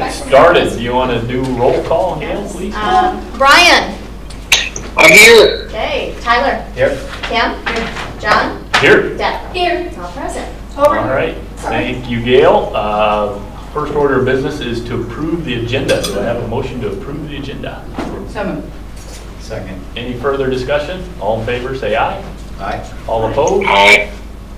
Started. Do you want to do roll call, Gail, please? Brian. I'm here. Okay. Tyler. Here. Kim. Here. John. Here. Deb. Here. All present. Over. All right. Thank you, Gail. First order of business is to approve the agenda. Do I have a motion to approve the agenda? So moved. Second. Any further discussion? All in favor, say aye. Aye. All opposed? Aye.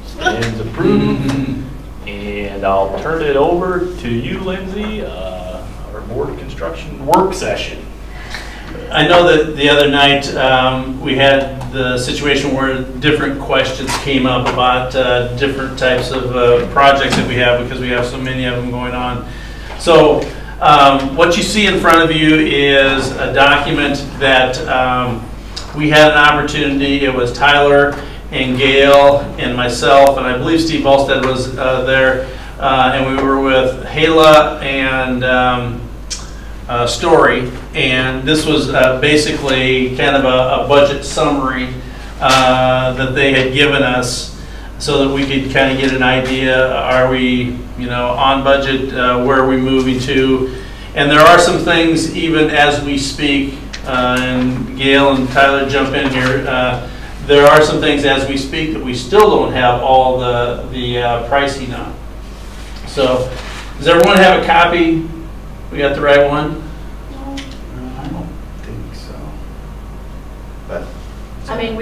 Stands approved. And I'll turn it over to you, Lindsay, our board construction work session. I know that the other night we had the situation where different questions came up about different types of projects that we have, because we have so many of them going on. So what you see in front of you is a document that we had an opportunity. It was Tyler and Gail and myself, and I believe Steve Alstead was there, and we were with Hala and Story, and this was basically kind of a budget summary that they had given us, so that we could kind of get an idea, are we, on budget, where are we moving to? And there are some things, even as we speak, and Gail and Tyler jump in here, there are some things as we speak that we still don't have all the pricing on. So, does everyone have a copy? We got the right one? I don't think so. But I mean,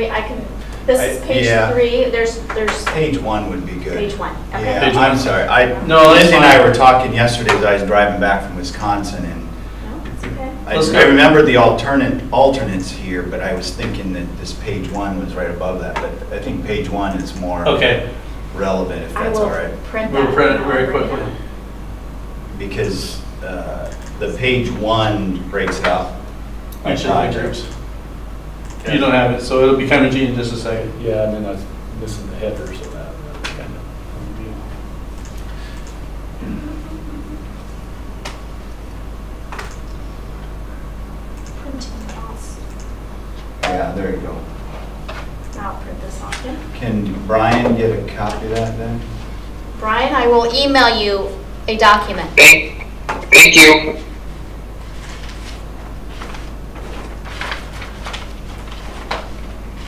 this is page 3. There's page 1 would be good. page 1. Okay. Yeah, Page I'm one. sorry. No, that's Lindsay and fine. I were talking yesterday as I was driving back from Wisconsin, and No, it's okay. I Let's go. remember the alternates here, but I was thinking that this page 1 was right above that. But I think page 1 is more relevant, if that's all right. I will print We'll that. print it very quickly. Because the page 1 breaks it up by Each of the projects. groups. You don't have it, so it'll be coming to you in just a second. Yeah, and then I was missing the header, so that's kind of Printing off. Yeah, there you go. Now I'll print this off here. Can Brian get a copy of that then? Brian, I will email you a document. Thank you.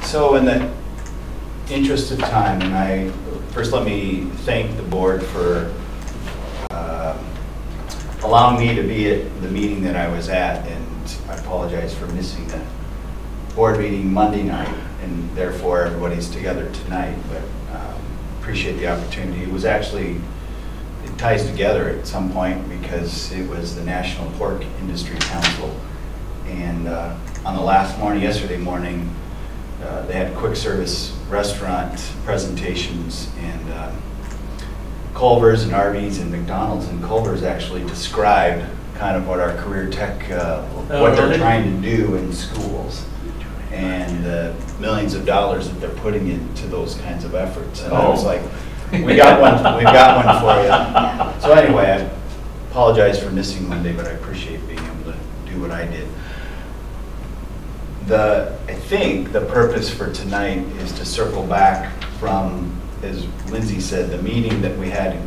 So in the interest of time, and first let me thank the board for allowing me to be at the meeting that I was at, and I apologize for missing the board meeting Monday night, and therefore everybody's together tonight, but appreciate the opportunity. It was actually, it ties together at some point because it was the National Pork Industry Council, and on the last morning, yesterday morning, they had quick service restaurant presentations, and Culver's and Arby's and McDonald's, and Culver's actually described kind of what our career tech, what they're trying to do in schools, and millions of dollars that they're putting into those kinds of efforts. And I was like, we got one for you. So anyway, I apologize for missing Monday, but I appreciate being able to do what I did. I think the purpose for tonight is to circle back from, as Lindsay said, the meeting that we had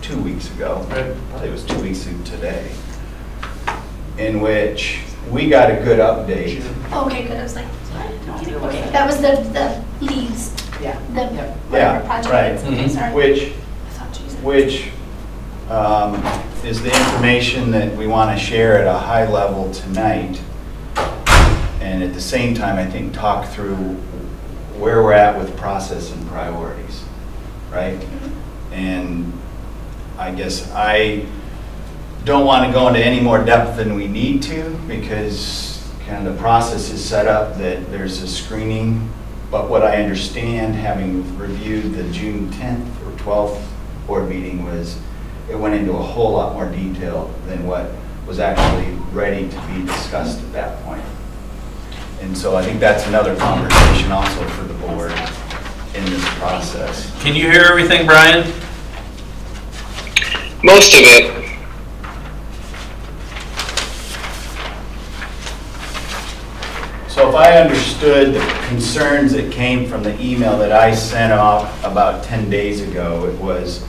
2 weeks ago. Right. Probably it was 2 weeks ago today, in which we got a good update. Okay, good. I was like, okay, that was the leads. Yeah. The Yeah, project right. leads. Okay, sorry. Which I thought you said. is the information that we want to share at a high level tonight, and at the same time, I think, talk through where we're at with process and priorities, right? And I guess I don't want to go into any more depth than we need to, because kind of the process is set up that there's a screening. But what I understand, having reviewed the June 10th or 12th board meeting, was it went into a whole lot more detail than what was actually ready to be discussed at that point. And so I think that's another conversation also for the board in this process. Can you hear everything, Brian? Most of it. So if I understood the concerns that came from the email that I sent off about 10 days ago, it was,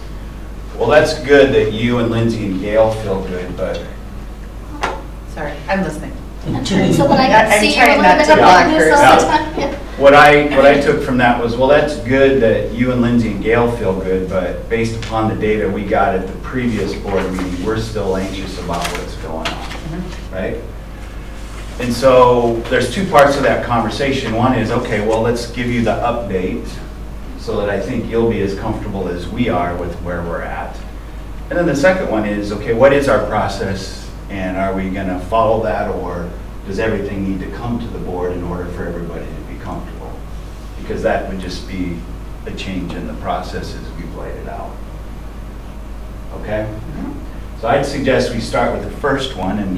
well, that's good that you and Lindsay and Gail feel good, but Sorry, I'm listening. I'm trying, so when I Yeah, can I'm see you a trying little not bit to of block this her, all the so. time. Yeah. What I took from that was, well, that's good that you and Lindsay and Gail feel good, but based upon the data we got at the previous board meeting, we're still anxious about what's going on, right? And so there's two parts of that conversation. One is, okay, well, let's give you the update so that I think you'll be as comfortable as we are with where we're at. And then the second one is, okay, what is our process, and are we going to follow that, or does everything need to come to the board in order for everybody to be comfortable? Because that would just be a change in the process as we've laid it out. Okay? So I'd suggest we start with the first one. And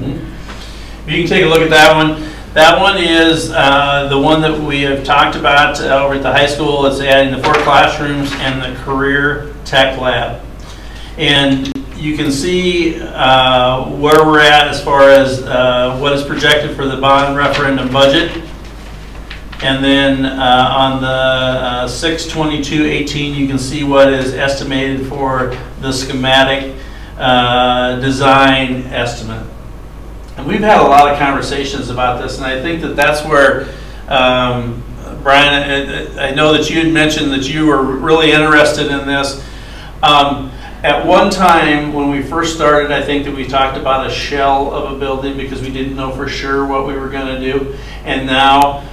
You can take a look at that one. That one is the one that we have talked about over at the high school. It's adding the 4 classrooms and the career tech lab. And you can see where we're at as far as what is projected for the bond referendum budget. And then on the 6/22/18, you can see what is estimated for the schematic design estimate. And we've had a lot of conversations about this, and I think that that's where, Brian, I know that you had mentioned that you were really interested in this. At one time, when we first started, I think that we talked about a shell of a building because we didn't know for sure what we were going to do. And now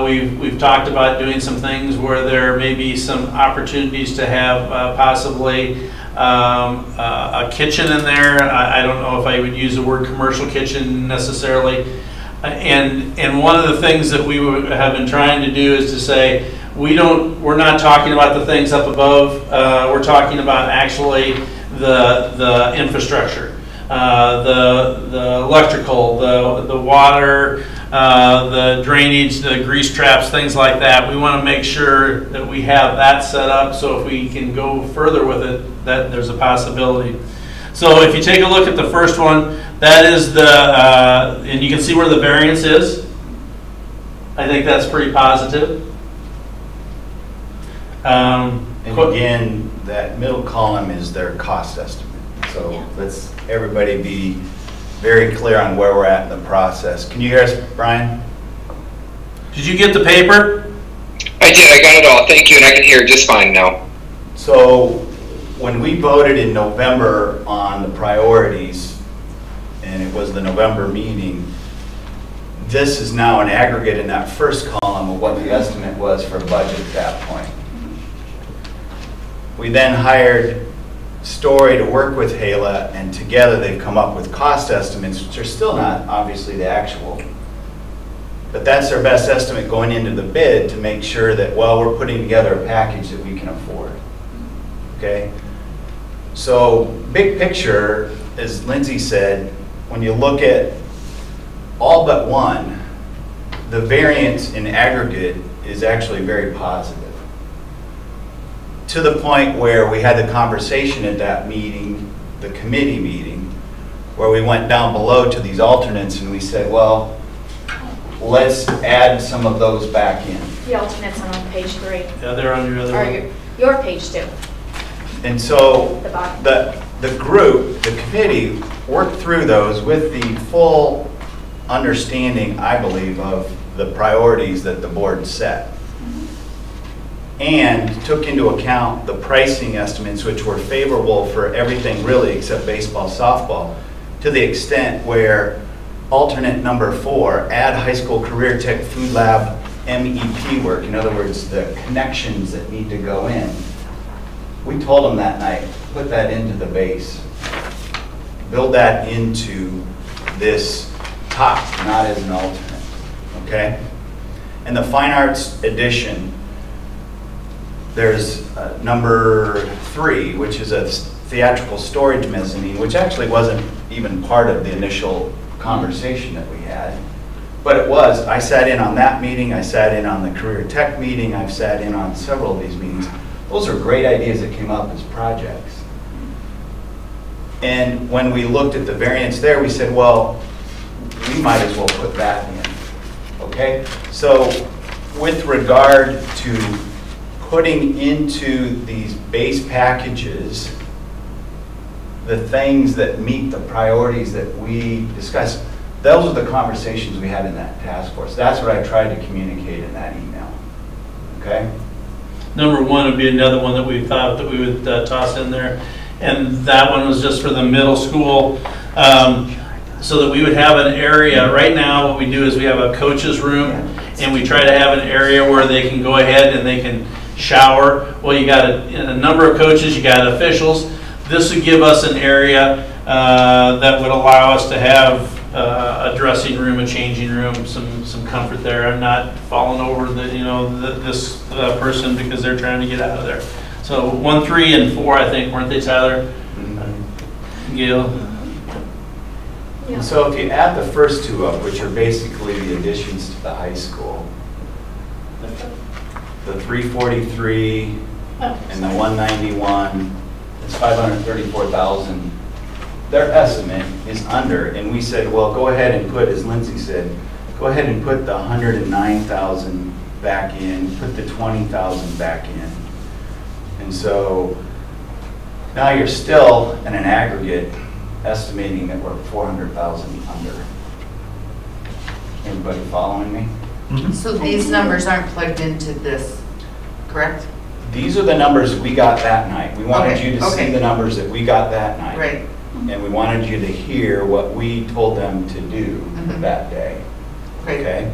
we've talked about doing some things where there may be some opportunities to have possibly a kitchen in there. I don't know if I would use the word commercial kitchen necessarily. And one of the things that we have been trying to do is to say, we're not talking about the things up above. We're talking about actually the infrastructure, the electrical, the water, the drainage, the grease traps, things like that. We want to make sure that we have that set up so if we can go further with it, that there's a possibility. So if you take a look at the first one, that is the, and you can see where the variance is. I think that's pretty positive. And again, that middle column is their cost estimate. So Yeah. let's everybody be very clear on where we're at in the process. Can you hear us, Brian? Did you get the paper? I did, I got it all. Thank you, and I can hear just fine now. So when we voted in November on the priorities, and it was the November meeting, this is now an aggregate in that first column of what the estimate was for budget at that point. We then hired Story to work with Hala, and together they've come up with cost estimates, which are still not obviously the actual. But that's their best estimate going into the bid to make sure that, well, we're putting together a package that we can afford. Okay? So big picture, as Lindsay said, when you look at all but one, the variance in aggregate is actually very positive. To the point where we had the conversation at that meeting, the committee meeting, where we went down below to these alternates and we said, well, let's add some of those back in. The alternates are on page 3. Yeah, they're on your other Or one. your page 2. And so The bottom. the group, the committee, worked through those with the full understanding, I believe, of the priorities that the board set. And took into account the pricing estimates, which were favorable for everything really except baseball, softball, to the extent where alternate number 4, add high school career tech food lab MEP work, in other words, the connections that need to go in. We told them that night, put that into the base. Build that into this top, not as an alternate, okay? And the fine arts addition, there's number 3, which is a theatrical storage mezzanine, which actually wasn't even part of the initial conversation that we had. But it was. I sat in on that meeting. I sat in on the career tech meeting. I've sat in on several of these meetings. Those are great ideas that came up as projects. And when we looked at the variance there, we said, well, we might as well put that in. Okay? So with regard to putting into these base packages the things that meet the priorities that we discussed, those are the conversations we had in that task force. That's what I tried to communicate in that email. Okay? Number one would be another one that we thought that we would toss in there. And that one was just for the middle school, so that we would have an area. Right now, what we do is we have a coach's room, and we try to have an area where they can go ahead and they can shower. Well, you got a number of coaches, you got officials. This would give us an area that would allow us to have a dressing room, a changing room, some comfort there. I'm not falling over this person because they're trying to get out of there. So 1, 3, and 4, I think, weren't they, Tyler? Gail? Yeah. So if you add the first two up, which are basically the additions to the high school, the 343 and the 191, it's 534,000. Their estimate is under, and we said, well, go ahead and put, as Lindsay said, go ahead and put the 109,000 back in, put the 20,000 back in. And so now you're still in an aggregate estimating that we're 400,000 under. Everybody following me? So these numbers aren't plugged into this, correct? These are the numbers we got that night. We wanted Okay, you to see okay. the numbers that we got that night. Right. And we wanted you to hear what we told them to do Mhm. that day. Right. Okay?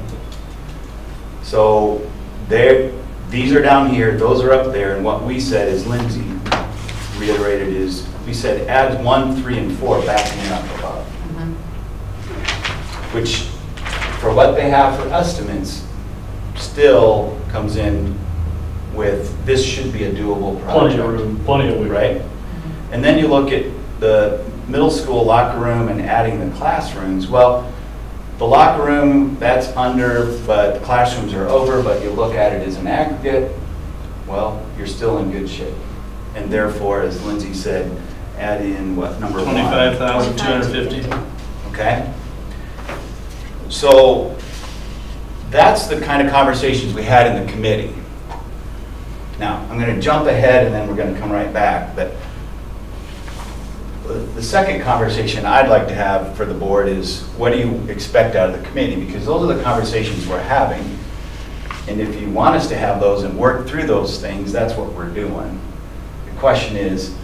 So these are down here, those are up there, and what we said, as Lindsay reiterated, is we said add 1, 3, and 4 backing up above. Mhm. Which, for what they have for estimates, still comes in with, this should be a doable project. Plenty of room, plenty of wiggle. Right? And then you look at the middle school locker room and adding the classrooms. Well, the locker room, that's under, but the classrooms are over, but you look at it as an aggregate, well, you're still in good shape. And therefore, as Lindsay said, add in what, number 1? 25,250. Okay? So that's the kind of conversations we had in the committee. Now, I'm going to jump ahead and then we're going to come right back. But the second conversation I'd like to have for the board is, what do you expect out of the committee? Because those are the conversations we're having. And if you want us to have those and work through those things, that's what we're doing. The question is,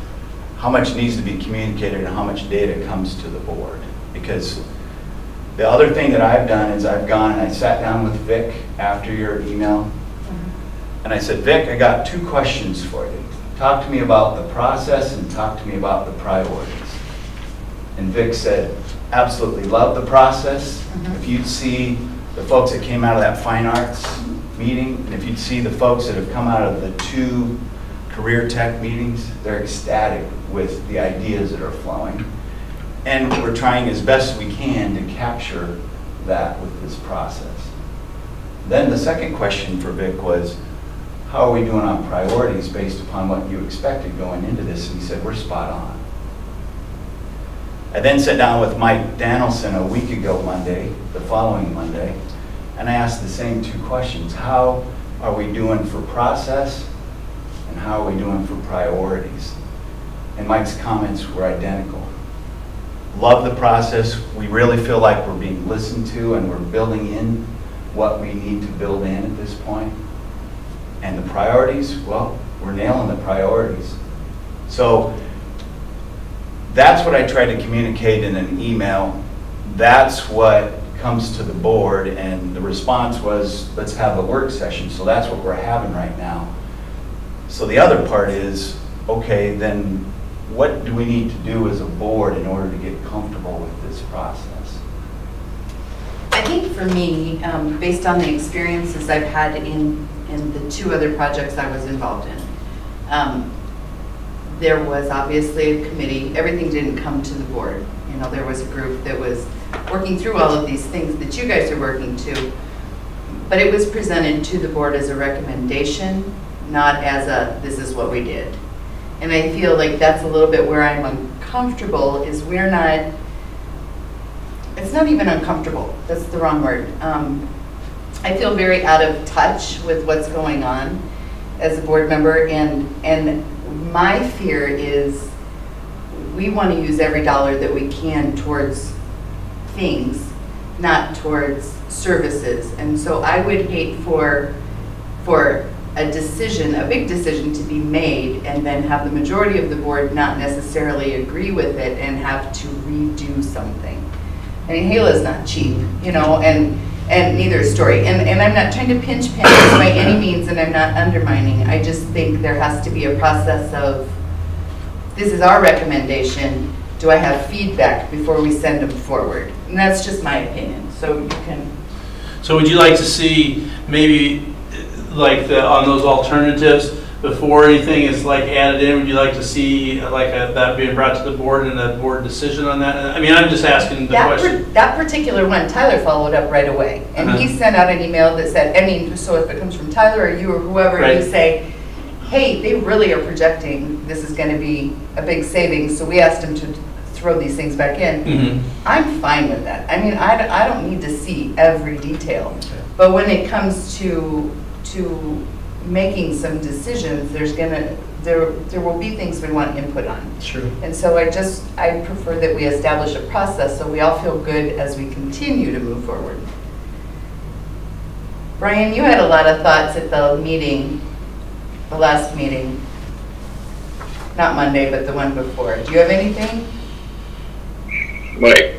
how much needs to be communicated and how much data comes to the board? Because the other thing that I've done is I've gone and I sat down with Vic after your email, and I said, Vic, I got 2 questions for you. Talk to me about the process and talk to me about the priorities. And Vic said, absolutely love the process. If you'd see the folks that came out of that fine arts meeting, and if you'd see the folks that have come out of the 2 career tech meetings, they're ecstatic with the ideas that are flowing. And we're trying as best we can to capture that with this process. Then the second question for Vic was, how are we doing on priorities based upon what you expected going into this? And he said, we're spot on. I then sat down with Mike Danielson a week ago Monday, the following Monday, and I asked the same 2 questions. How are we doing for process, and how are we doing for priorities? And Mike's comments were identical. Love the process. We really feel like we're being listened to and we're building in what we need to build in at this point. And the priorities, well, we're nailing the priorities. So that's what I tried to communicate in an email. That's what comes to the board, and the response was, let's have a work session. So that's what we're having right now. So the other part is, okay, then what do we need to do as a board in order to get comfortable with this process? I think for me, based on the experiences I've had in the 2 other projects I was involved in, there was obviously a committee. Everything didn't come to the board. You know, there was a group that was working through all of these things that you guys are working to, but it was presented to the board as a recommendation, not as a, this is what we did. And I feel like that's a little bit where I'm uncomfortable, is we're not, it's not even uncomfortable, that's the wrong word. I feel very out of touch with what's going on as a board member, and my fear is we want to use every dollar that we can towards things, not towards services. And so I would hate for a decision, a big decision to be made and then have the majority of the board not necessarily agree with it and have to redo something. I mean, Hala's not cheap, you know, and neither is Story. And I'm not trying to pinch pennies by any means, and I'm not undermining. I just think there has to be a process of, this is our recommendation, do I have feedback before we send them forward? And that's just my opinion, so you can. So would you like to see maybe like on those alternatives before anything is like added in, would you like to see like that being brought to the board and a board decision on that? I mean, I'm just asking the question. That particular one, Tyler followed up right away. And he sent out an email that said, I mean, so if it comes from Tyler or you or whoever, right, you say, hey, they really are projecting this is going to be a big savings, so we asked them to throw these things back in. Mm-hmm. I'm fine with that. I mean, I don't need to see every detail. Okay. But when it comes to making some decisions, there will be things we want input on. Sure. And so I prefer that we establish a process so we all feel good as we continue to move forward. Brian, you had a lot of thoughts at the meeting, the last meeting. Not Monday, but the one before. Do you have anything? Wait,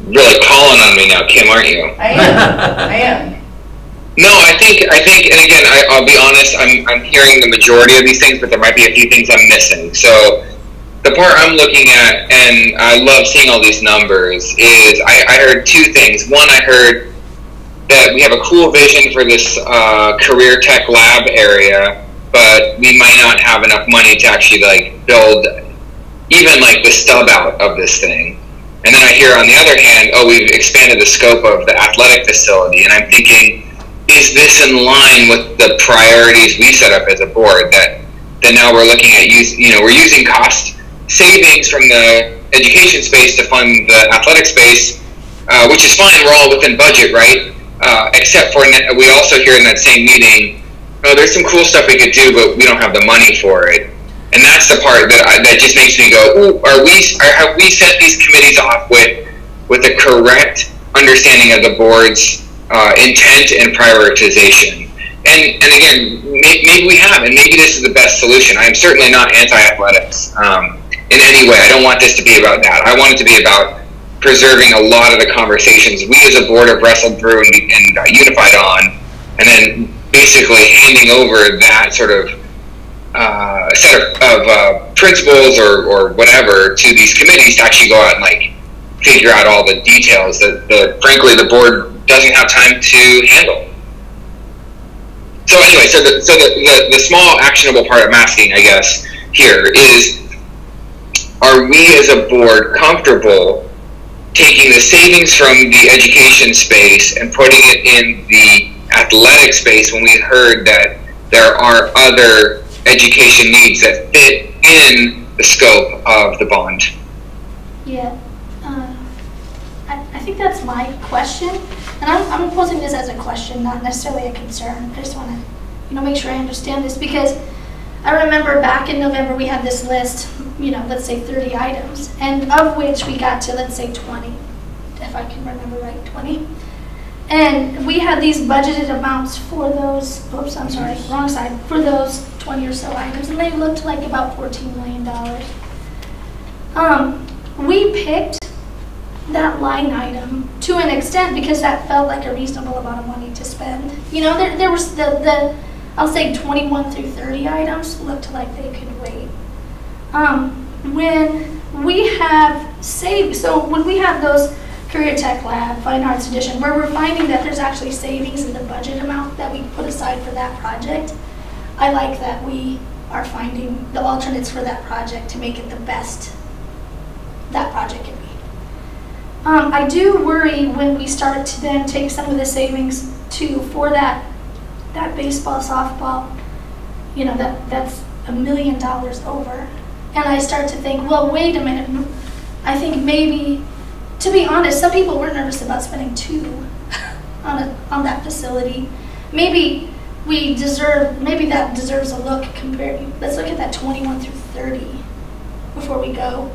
really calling on me now, Kim, aren't you? I am. I am. No, I think, and again, I'll be honest, I'm hearing the majority of these things, but there might be a few things I'm missing. So the part I'm looking at, and I love seeing all these numbers, is I heard two things. One, I heard that we have a cool vision for this career tech lab area, but we might not have enough money to actually like build even like the stub out of this thing. And then I hear on the other hand, oh, we've expanded the scope of the athletic facility, and I'm thinking, is this in line with the priorities we set up as a board that now we're looking at we're using cost savings from the education space to fund the athletic space, which is fine, we're all within budget, right? Except for we also hear in that same meeting, oh, there's some cool stuff we could do, but we don't have the money for it. And that's the part that just makes me go, ooh, have we set these committees off with the correct understanding of the board's intent and prioritization? And again, maybe we have, and maybe this is the best solution. I'm certainly not anti-athletics in any way. I don't want this to be about that. I want it to be about preserving a lot of the conversations we as a board have wrestled through and got unified on, and then basically handing over that sort of set of principles or whatever to these committees to actually go out and like figure out all the details that frankly the board doesn't have time to handle. So anyway, so the small actionable part I'm asking, I guess, here is, are we as a board comfortable taking the savings from the education space and putting it in the athletic space when we heard that there are other education needs that fit in the scope of the bond? Yeah, I think that's my question, and I'm posing this as a question, not necessarily a concern. I just want to, make sure I understand this, because I remember back in November we had this list, let's say 30 items, and of which we got to, let's say 20, if I can remember right, 20. And we had these budgeted amounts for those, oops, I'm sorry, wrong side, for those 20 or so items, and they looked like about $14 million. We picked that line item to an extent because that felt like a reasonable amount of money to spend. There was the I'll say 21 through 30 items looked like they could wait. When we have when we have those Career Tech Lab, Fine Arts Edition, where we're finding that there's actually savings in the budget amount that we put aside for that project, I like that we are finding the alternates for that project to make it the best that project can be. I do worry when we start to then take some of the savings for that baseball, softball, that's $1 million over. And I start to think, well, wait a minute, I think maybe, to be honest, some people were nervous about spending $2 on that facility. Maybe that deserves a look compared. Let's look at that 21 through 30 before we go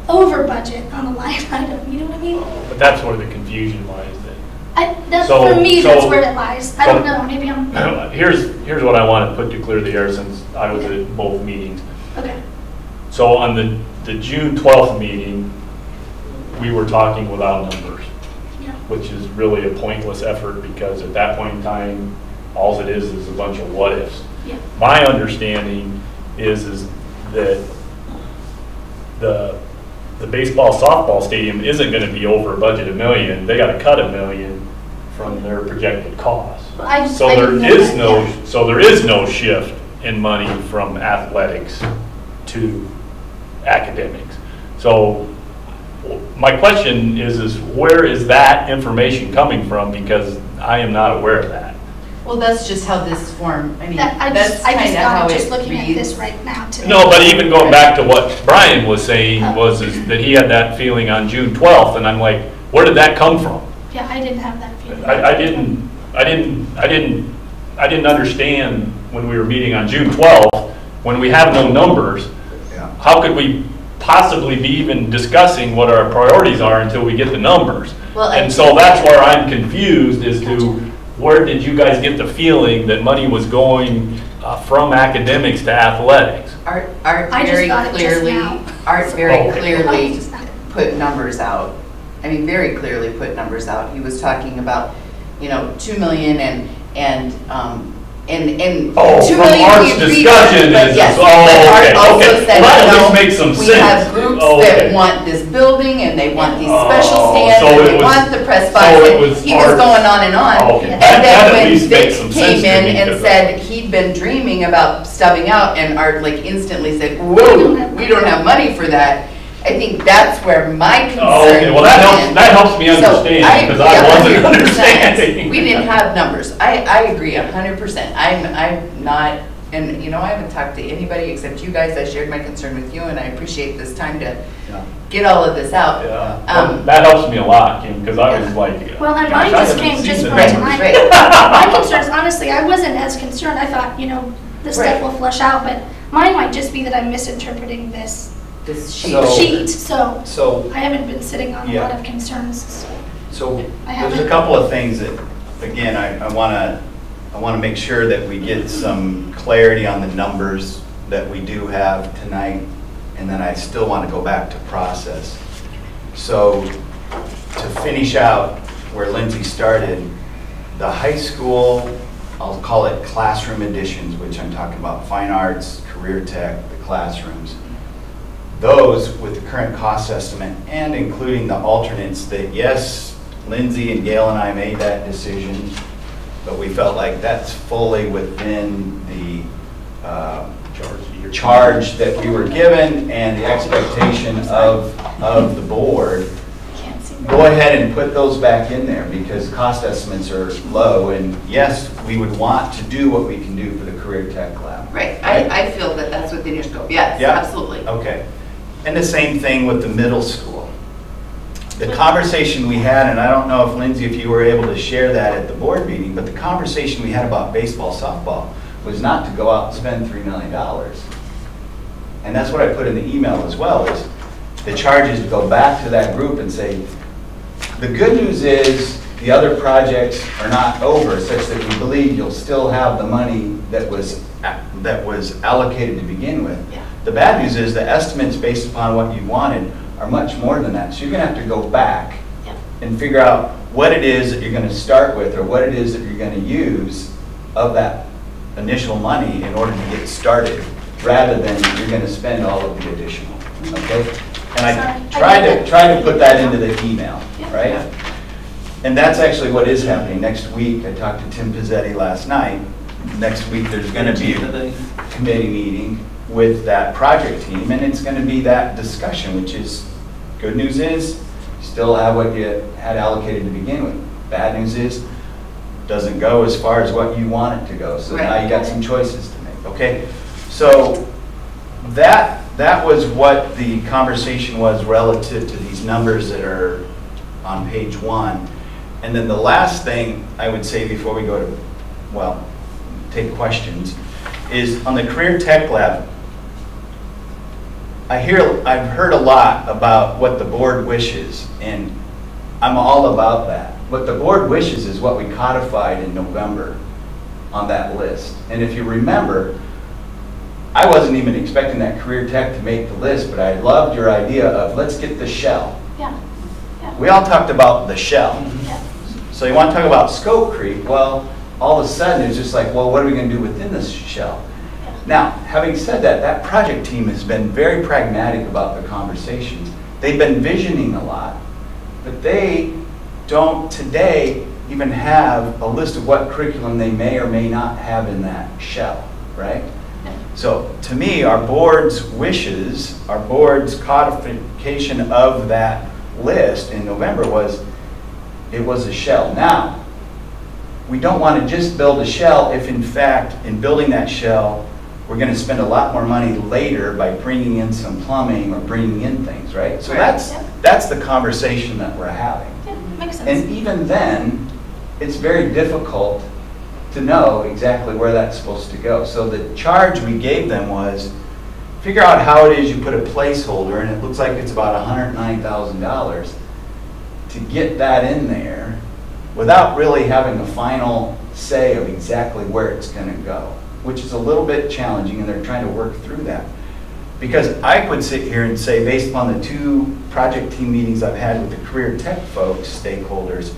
over budget on a line item, you know what I mean? But that's where the confusion lies then. For me, that's so- where it lies. I don't know, maybe I'm, Here's what I want to put to clear the air since I was at both meetings. okay. So on the June 12th meeting, we were talking without numbers, Yeah. which is really a pointless effort because at that point in time, all it is a bunch of what ifs. Yeah. My understanding is that the baseball softball stadium isn't going to be over a budget $1 million. They got to cut $1 million from their projected costs. Well, I So didn't there know is that, no, yeah. so there is no shift in money from athletics to academics. So my question is where is that information coming from? Because I am not aware of that. Well, that's just how this form, I mean, I that's just kind of how got it it just looking at this reads. right now today. No, but even going back to what Brian was saying is that he had that feeling on June 12th, and I'm like, where did that come from? Yeah, I didn't have that feeling. I didn't understand when we were meeting on June 12th, when we have no numbers, Yeah. how could we possibly be even discussing what our priorities are until we get the numbers? Well, And so that's where I'm confused as to where did you guys get the feeling that money was going from academics to athletics? Art I just very got it just clearly, now. Art very Oh, okay. clearly Just now. put numbers out. I mean, very clearly put numbers out. He was talking about, 2 million and Oh, 2 from million Art's he agreed discussion on, but is- yes, oh, but Art okay, also okay. said, Well, that at least no, makes some we sense. have groups Oh, that okay. want this building and they want these Oh, special stands so and it they was- want the press so box. it And was he was Art- going on and on. Oh, okay. And That at then when least makes Vic some came sense to in me, and 'cause said he'd been dreaming about stubbing out and Art like instantly said, whoa, we don't have money for that. I think that's where my concern. Oh, okay, well, that came in. helps me So understand, because I yeah, wasn't 100%. understanding. We didn't have numbers. I agree 100%. I'm not, and I haven't talked to anybody except you guys. I shared my concern with you and I appreciate this time to Yeah. get all of this out. Yeah, well, that helps me a lot, Kim, because I was like. Well, and gosh, mine I just haven't came seen just the from Right, numbers. tonight. right. My concerns, honestly, I wasn't as concerned. I thought, this stuff Right. will flush out, but mine might just be that I'm misinterpreting this This sheet. So- sheet, so So, I haven't been sitting on a Yeah. lot of concerns. so I there's a haven't- couple of things that, again, I want to make sure that we get some clarity on the numbers that we do have tonight, and then I still want to go back to process. So to finish out where Lindsay started, the high school, I'll call it classroom additions, which I'm talking about fine arts, career tech, the classrooms. Those with the current cost estimate and including the alternates that, yes, Lindsay and Gail and I made that decision, but we felt like that's fully within the charge that we were given and the expectation of the board. Can't see. Go ahead and put those back in there because cost estimates are low. And yes, we would want to do what we can do for the Career Tech Lab. Right. I feel that that's within your scope. Yes, Yeah. absolutely. Okay. And the same thing with the middle school. The conversation we had, and I don't know if Lindsay, if you were able to share that at the board meeting, but the conversation we had about baseball, softball was not to go out and spend $3 million. And that's what I put in the email as well, is the charge is to go back to that group and say, the good news is the other projects are not over, such that we believe you'll still have the money that was allocated to begin with. Yeah. The bad news is the estimates based upon what you wanted are much more than that. So you're going to have to go back Yeah. and figure out what it is that you're going to start with or what it is that you're going to use of that initial money in order to get started, rather than you're going to spend all of the additional. Okay? And I tried to put that into the email, Yeah. right? And that's actually what is happening. Next week, I talked to Tim Pizzetti last night. Next week, there's going to be a committee meeting with that project team, and it's going to be that discussion, which is, good news is, you still have what you had allocated to begin with. Bad news is, doesn't go as far as what you want it to go. So now you got some choices to make, okay? So that was what the conversation was relative to these numbers that are on page 1. And then the last thing I would say before we go to, well, take questions, is on the Career Tech Lab, I've heard a lot about what the board wishes, and I'm all about that. What the board wishes is what we codified in November on that list. And if you remember, I wasn't even expecting that career tech to make the list, but I loved your idea of let's get the shell. Yeah. We all talked about the shell. Yeah. So you want to talk about scope creep? Well, all of a sudden it's just like, well, what are we going to do within this shell? Yeah. Now, having said that, that project team has been very pragmatic about the conversations. They've been visioning a lot, but they don't today even have a list of what curriculum they may or may not have in that shell, right? So to me, our board's wishes, our board's codification of that list in November was, it was a shell. Now, we don't want to just build a shell if in fact, in building that shell, we're going to spend a lot more money later by bringing in some plumbing or bringing in things, right? So that's the conversation that we're having. Yeah, makes sense. And even then, it's very difficult to know exactly where that's supposed to go. So the charge we gave them was, figure out how it is you put a placeholder, and it looks like it's about $109,000 to get that in there without really having a final say of exactly where it's going to go, which is a little bit challenging, and they're trying to work through that. Because I could sit here and say, based upon the 2 project team meetings I've had with the career tech folks, stakeholders,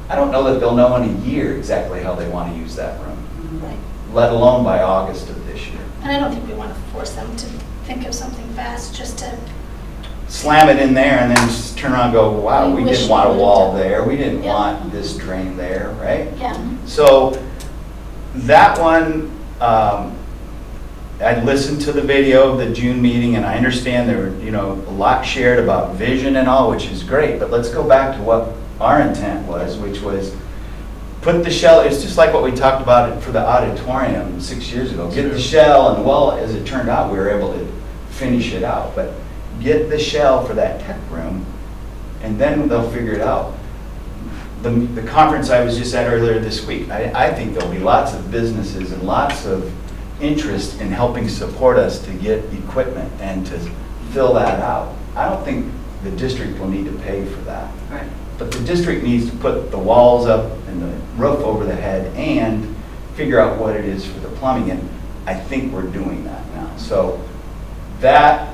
I don't know that they'll know in a year exactly how they want to use that room, Right. let alone by August of this year. And I don't think we want to force them to think of something fast just to, Slam it in there and then just turn around and go, wow, We we wish didn't want a we would've wall done there, we didn't Yeah. want this drain there, right? yeah. So that one, I listened to the video of the June meeting, and I understand there were, a lot shared about vision and all, which is great, but let's go back to what our intent was, which was put the shell, it's just like what we talked about for the auditorium 6 years ago. Get the shell, and well, as it turned out, we were able to finish it out, but get the shell for that tech room, and then they'll figure it out. The conference I was just at earlier this week, I think there'll be lots of businesses and lots of interest in helping support us to get equipment and to fill that out. I don't think the district will need to pay for that. Right. But the district needs to put the walls up and the roof over the head and figure out what it is for the plumbing, and I think we're doing that now. So that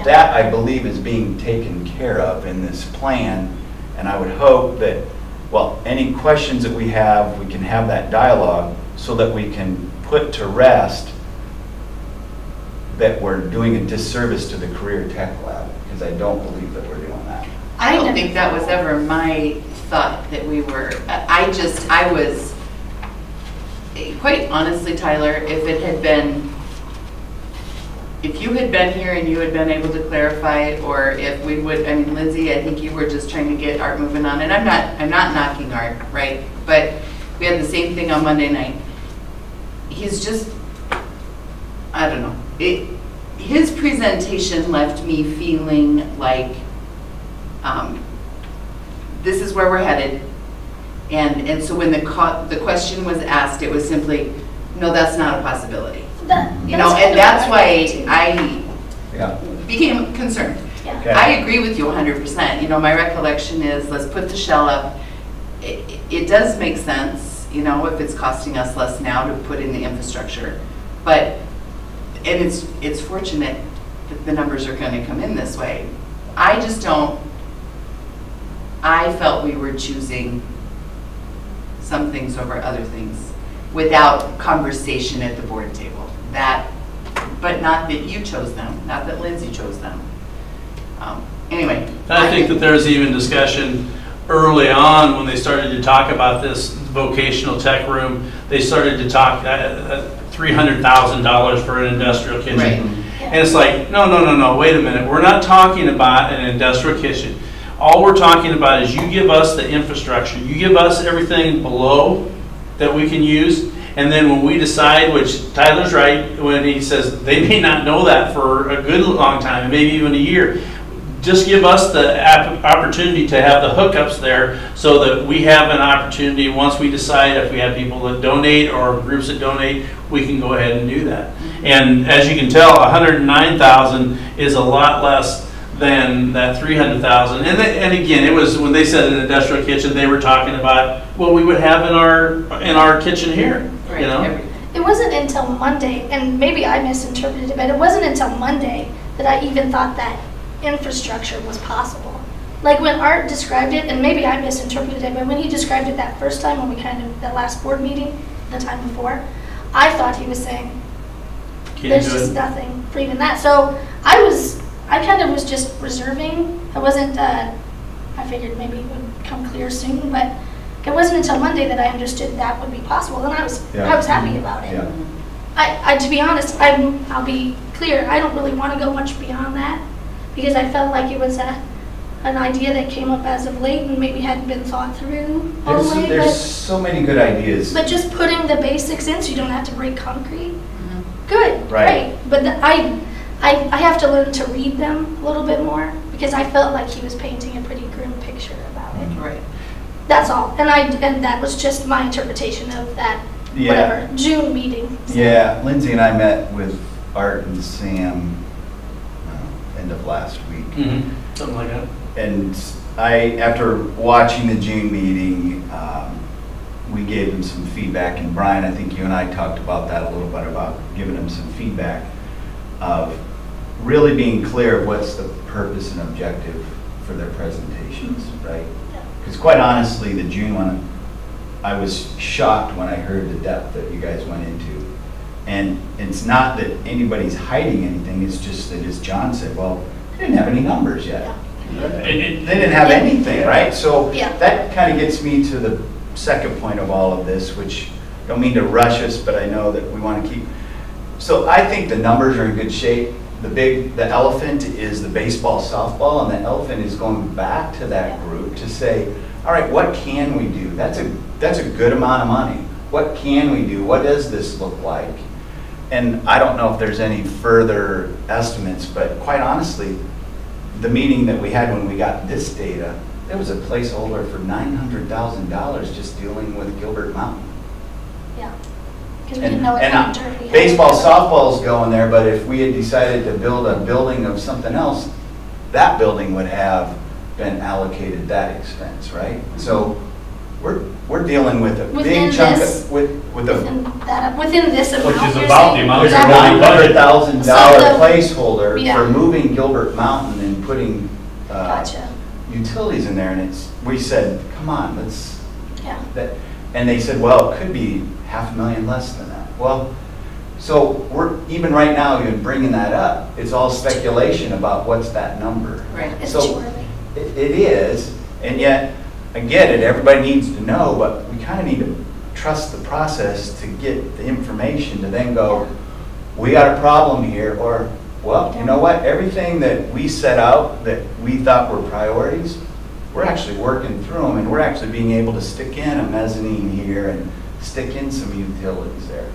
I believe is being taken care of in this plan, and I would hope that, well, any questions that we can have that dialogue so that we can put to rest that we're doing a disservice to the Career Tech Lab, because I don't believe that we're doing that. I don't think that was ever my thought that we were, I was, quite honestly, Tyler, if you had been here and you had been able to clarify, or if we would, I mean, Lindsay, I think you were just trying to get Art moving on, and I'm not knocking Art, right? But we had the same thing on Monday night. He's just, I don't know. His presentation left me feeling like this is where we're headed, and so when the question was asked, it was simply, no, that's not a possibility. And that's why I became concerned. Yeah. Okay. I agree with you 100%. My recollection is, let's put the shell up. It does make sense, if it's costing us less now to put in the infrastructure, but it's fortunate that the numbers are going to come in this way. I felt we were choosing some things over other things without conversation at the board table. But not that you chose them, not that Lindsay chose them. Anyway. I think that there's even discussion early on when they started to talk about this vocational tech room. They started to talk $300,000 for an industrial kitchen. Right. And it's like, no, wait a minute. We're not talking about an industrial kitchen. All we're talking about is you give us the infrastructure. You give us everything below that we can use. And then when we decide, which Tyler's right when he says they may not know that for a good long time, maybe even a year, just give us the opportunity to have the hookups there so that we have an opportunity once we decide if we have people that donate or groups that donate, we can go ahead and do that. And as you can tell, 109,000 is a lot less than that 300,000. And again, it was, when they said an industrial kitchen, they were talking about what we would have in our kitchen here, you know? It wasn't until Monday, and maybe I misinterpreted it, but it wasn't until Monday that I even thought that infrastructure was possible. Like when Art described it, and maybe I misinterpreted it, but when he described it that first time, when we that last board meeting, the time before, I thought he was saying, there's just nothing for even that. So I kind of was just reserving. I wasn't, I figured maybe it would come clear soon, but it wasn't until Monday that I understood that would be possible, and I was happy about it. Yeah. I to be honest, I'll be clear, I don't really want to go much beyond that, because I felt like it was an idea that came up as of late and maybe hadn't been thought through all the way. There's so many good ideas. But just putting the basics in so you don't have to break concrete, good, Right. great. But I have to learn to read them a little bit more, because I felt like he was painting a pretty grim picture about it. Right. That's all, and that was just my interpretation of that, whatever, June meeting. So. Yeah, Lindsay and I met with Art and Sam end of last week. Something like that. And after watching the June meeting, we gave them some feedback. And Brian, I think you and I talked about that a little bit, about giving them some feedback of really being clear of what's the purpose and objective for their presentations, right? Because quite honestly, the June one, I was shocked when I heard the depth that you guys went into. And it's not that anybody's hiding anything, it's just that, as John said, well, they didn't have any numbers yet. They didn't have anything, right? So that kind of gets me to the second point of all of this, which I don't mean to rush us, but I know that we want to keep. So I think the numbers are in good shape. The elephant is the baseball, softball, and the elephant is going back to that group to say, all right, what can we do? That's a good amount of money. What can we do? What does this look like? And I don't know if there's any further estimates, but quite honestly, the meeting that we had when we got this data, there was a placeholder for $900,000 just dealing with Gilbert Mountain. Yeah. Because we didn't know what And baseball, softball's going there, but if we had decided to build a building of something else, that building would have been allocated that expense, right? So we're dealing with a big chunk of, within this amount. Which is about the amount. There's a $900,000 placeholder for moving Gilbert Mountain and putting utilities in there, and we said, come on, let's. And they said, well, it could be $500,000 less than that. Well, so we're even right now, even bringing that up, it's all speculation about what's that number. Right. It's so too early. It is, and yet I get it. Everybody needs to know, but we kind of need to trust the process to get the information to then go, we got a problem here, or, well, you know what? Everything that we set out that we thought were priorities, we're actually working through them, and we're actually being able to stick in a mezzanine here and stick in some utilities there.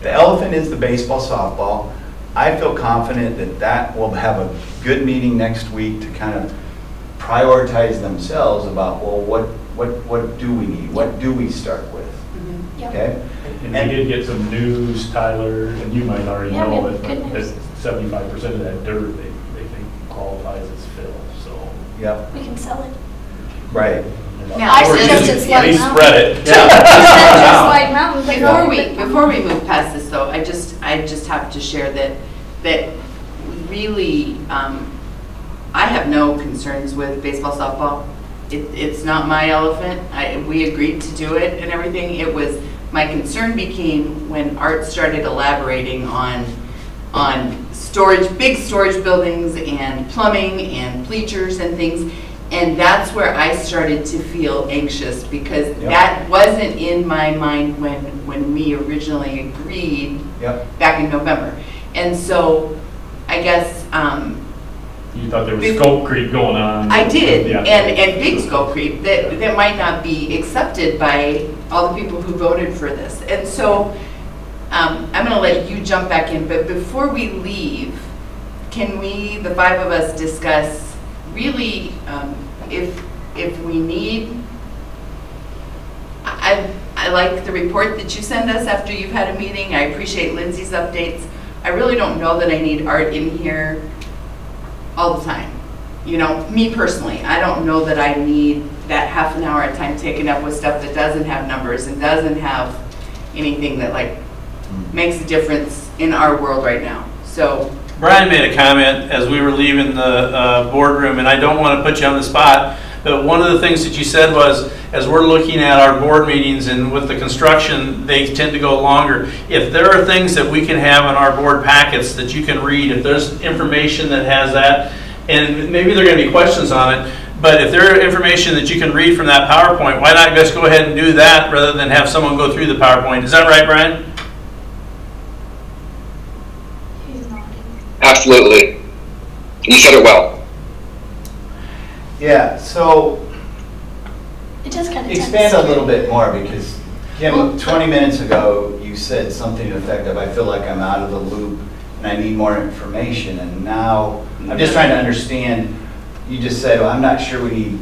The elephant is the baseball, softball. I feel confident that we'll have a good meeting next week to kind of prioritize themselves about, well, what do we need? What do we start with? Okay? And we did get some news, Tyler, and you might already know it, but 75% of that dirt they think qualifies as fill. So we can sell it. Right. Now, I suggested Slide Mountain. Spread it. Slide Mountain. Before we move past this, though, I just have to share that really, I have no concerns with baseball, softball. It's not my elephant. We agreed to do it and everything. It was, my concern became when Art started elaborating on storage, big storage buildings and plumbing and bleachers and things. And that's where I started to feel anxious, because that wasn't in my mind when we originally agreed back in November. And so I guess you thought there was scope creep going on. I did, and big scope creep that might not be accepted by all the people who voted for this. And so I'm going to let you jump back in, but before we leave, can we, the five of us, discuss really if we need, I like the report that you send us after you've had a meeting. I appreciate Lindsay's updates. I really don't know that I need art in here all the time. You know, me personally, I don't know that I need that half an hour at time taken up with stuff that doesn't have numbers and doesn't have anything that like makes a difference in our world right now. So Brian made a comment as we were leaving the boardroom, and I don't want to put you on the spot, but one of the things that you said was, as we're looking at our board meetings and with the construction, they tend to go longer. If there are things that we can have in our board packets that you can read, if there's information that has that, and maybe there are going to be questions on it, but if there are information that you can read from that PowerPoint, why not just go ahead and do that rather than have someone go through the PowerPoint? Is that right, Brian? Absolutely. You said it well. Yeah, so It just kind of expand a little bit more, because Kim, 20 minutes ago, you said something to the effect of, I feel like I'm out of the loop and I need more information. And now I'm just trying to understand, you just said, well, I'm not sure we need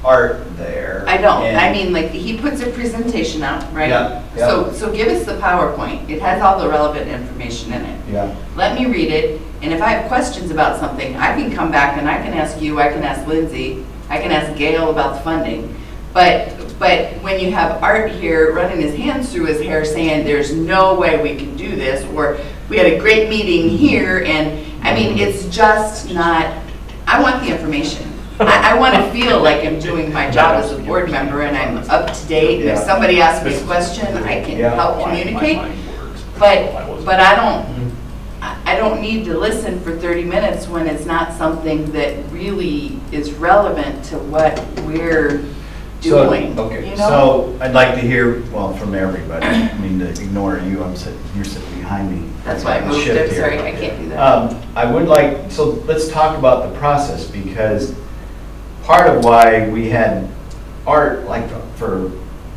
art there. I don't. And I mean, like, he puts a presentation out, right? Yeah, yeah. So give us the PowerPoint. It has all the relevant information in it. Yeah. Let me read it, and if I have questions about something, I can come back and I can ask you, I can ask Lindsay, I can ask Gail about the funding. But when you have Art here running his hands through his hair saying there's no way we can do this, or we had a great meeting here, and I mean, it's just not, I want the information. I want to feel like I'm doing my job as a board member and I'm up to date. And if somebody asks me a question, I can help communicate. But I don't need to listen for 30 minutes when it's not something that really is relevant to what we're doing. So, okay, you know? so I'd like to hear, well, from everybody. I mean, to ignore you, you're sitting behind me. That's why I moved Shift it. here. Sorry, I can't do that. I would like, so let's talk about the process, because part of why we had Art, like for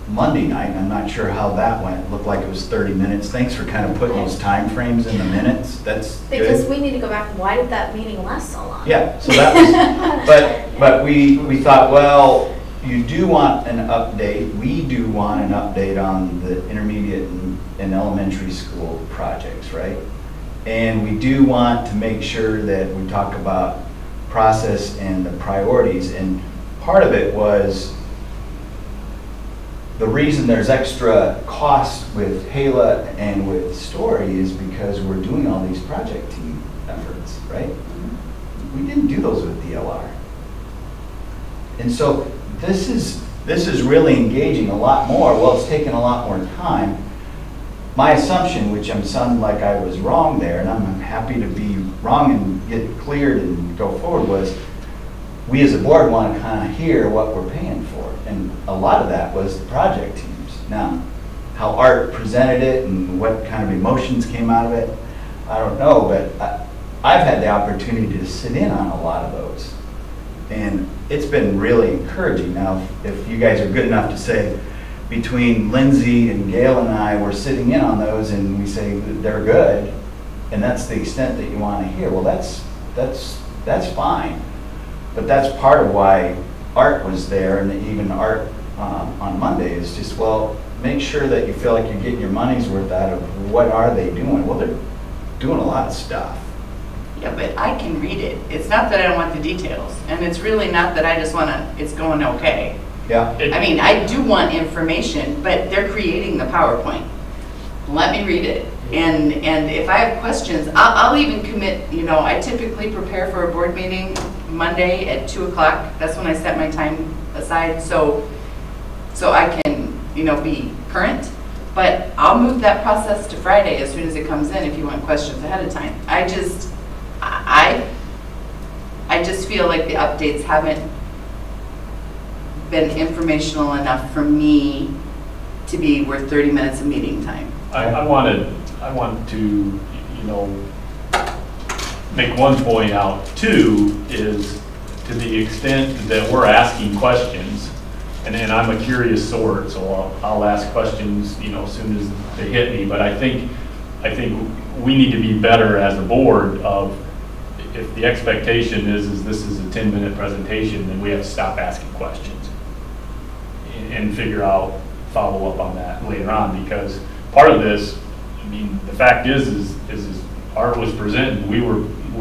Monday night, I'm not sure how that went. It looked like it was 30 minutes. Thanks for kind of putting those time frames in the minutes. That's Because good. we need to go back, why did that meeting last so long? Yeah, so that was, but we thought, well, you do want an update. We do want an update on the intermediate and elementary school projects, right? And we do want to make sure that we talk about process and the priorities. And part of it was the reason there's extra cost with HALA and with Story is because we're doing all these project team efforts, right? We didn't do those with DLR. And so this is really engaging a lot more. Well, it's taken a lot more time. My assumption, which I'm sounding like I was wrong there, and I'm happy to be wrong and get cleared and go forward, was we as a board want to kind of hear what we're paying for. And a lot of that was the project teams. Now, how Art presented it and what kind of emotions came out of it, I don't know, but I've had the opportunity to sit in on a lot of those. And it's been really encouraging. Now, if you guys are good enough to say, between Lindsay and Gail and I, we're sitting in on those and we say they're good, and that's the extent that you want to hear, well, that's fine. But that's part of why Art was there, and even Art on Monday is just, well, make sure that you feel like you're getting your money's worth out of what are they doing. Well, they're doing a lot of stuff. Yeah, but I can read it. It's not that I don't want the details, and it's really not that I just want to, it's going okay. Yeah. I mean, I do want information, but they're creating the PowerPoint. Let me read it. And if I have questions, I'll even commit, you know, I typically prepare for a board meeting Monday at 2 o'clock. That's when I set my time aside, so I can, you know, be current. But I'll move that process to Friday as soon as it comes in if you want questions ahead of time. I just feel like the updates haven't been informational enough for me to be worth 30 minutes of meeting time. I want to, you know, make one point out too, is to the extent that we're asking questions, and I'm a curious sort, so I'll ask questions, you know, as soon as they hit me. But I think we need to be better as a board of, if the expectation is this is a 10-minute presentation, then we have to stop asking questions and figure out, follow up on that later on, because part of this, I mean, the fact is Art was presenting, we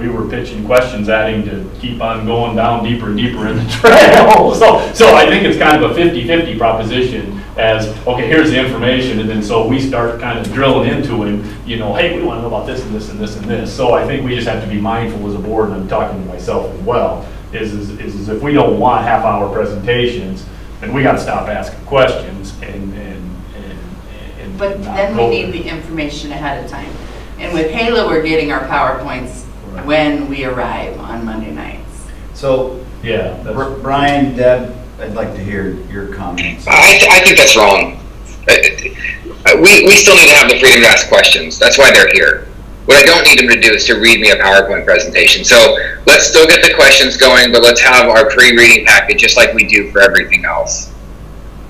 were pitching questions at him to keep on going down deeper and deeper in the trail. So I think it's kind of a 50-50 proposition as, okay, here's the information, and then so we start kind of drilling into him, you know, hey, we want to know about this and this and this and this. So I think we just have to be mindful as a board, and I'm talking to myself as well, is if we don't want half-hour presentations, then we got to stop asking questions and But not then go we need there. the information ahead of time. And with Halo, we're getting our PowerPoints Right. when we arrive on Monday nights. So, Yeah. that's- Brian, Deb, I'd like to hear your comments. I think that's wrong. We still need to have the freedom to ask questions. That's why they're here. What I don't need them to do is to read me a PowerPoint presentation. So let's still get the questions going, but let's have our pre-reading packet just like we do for everything else.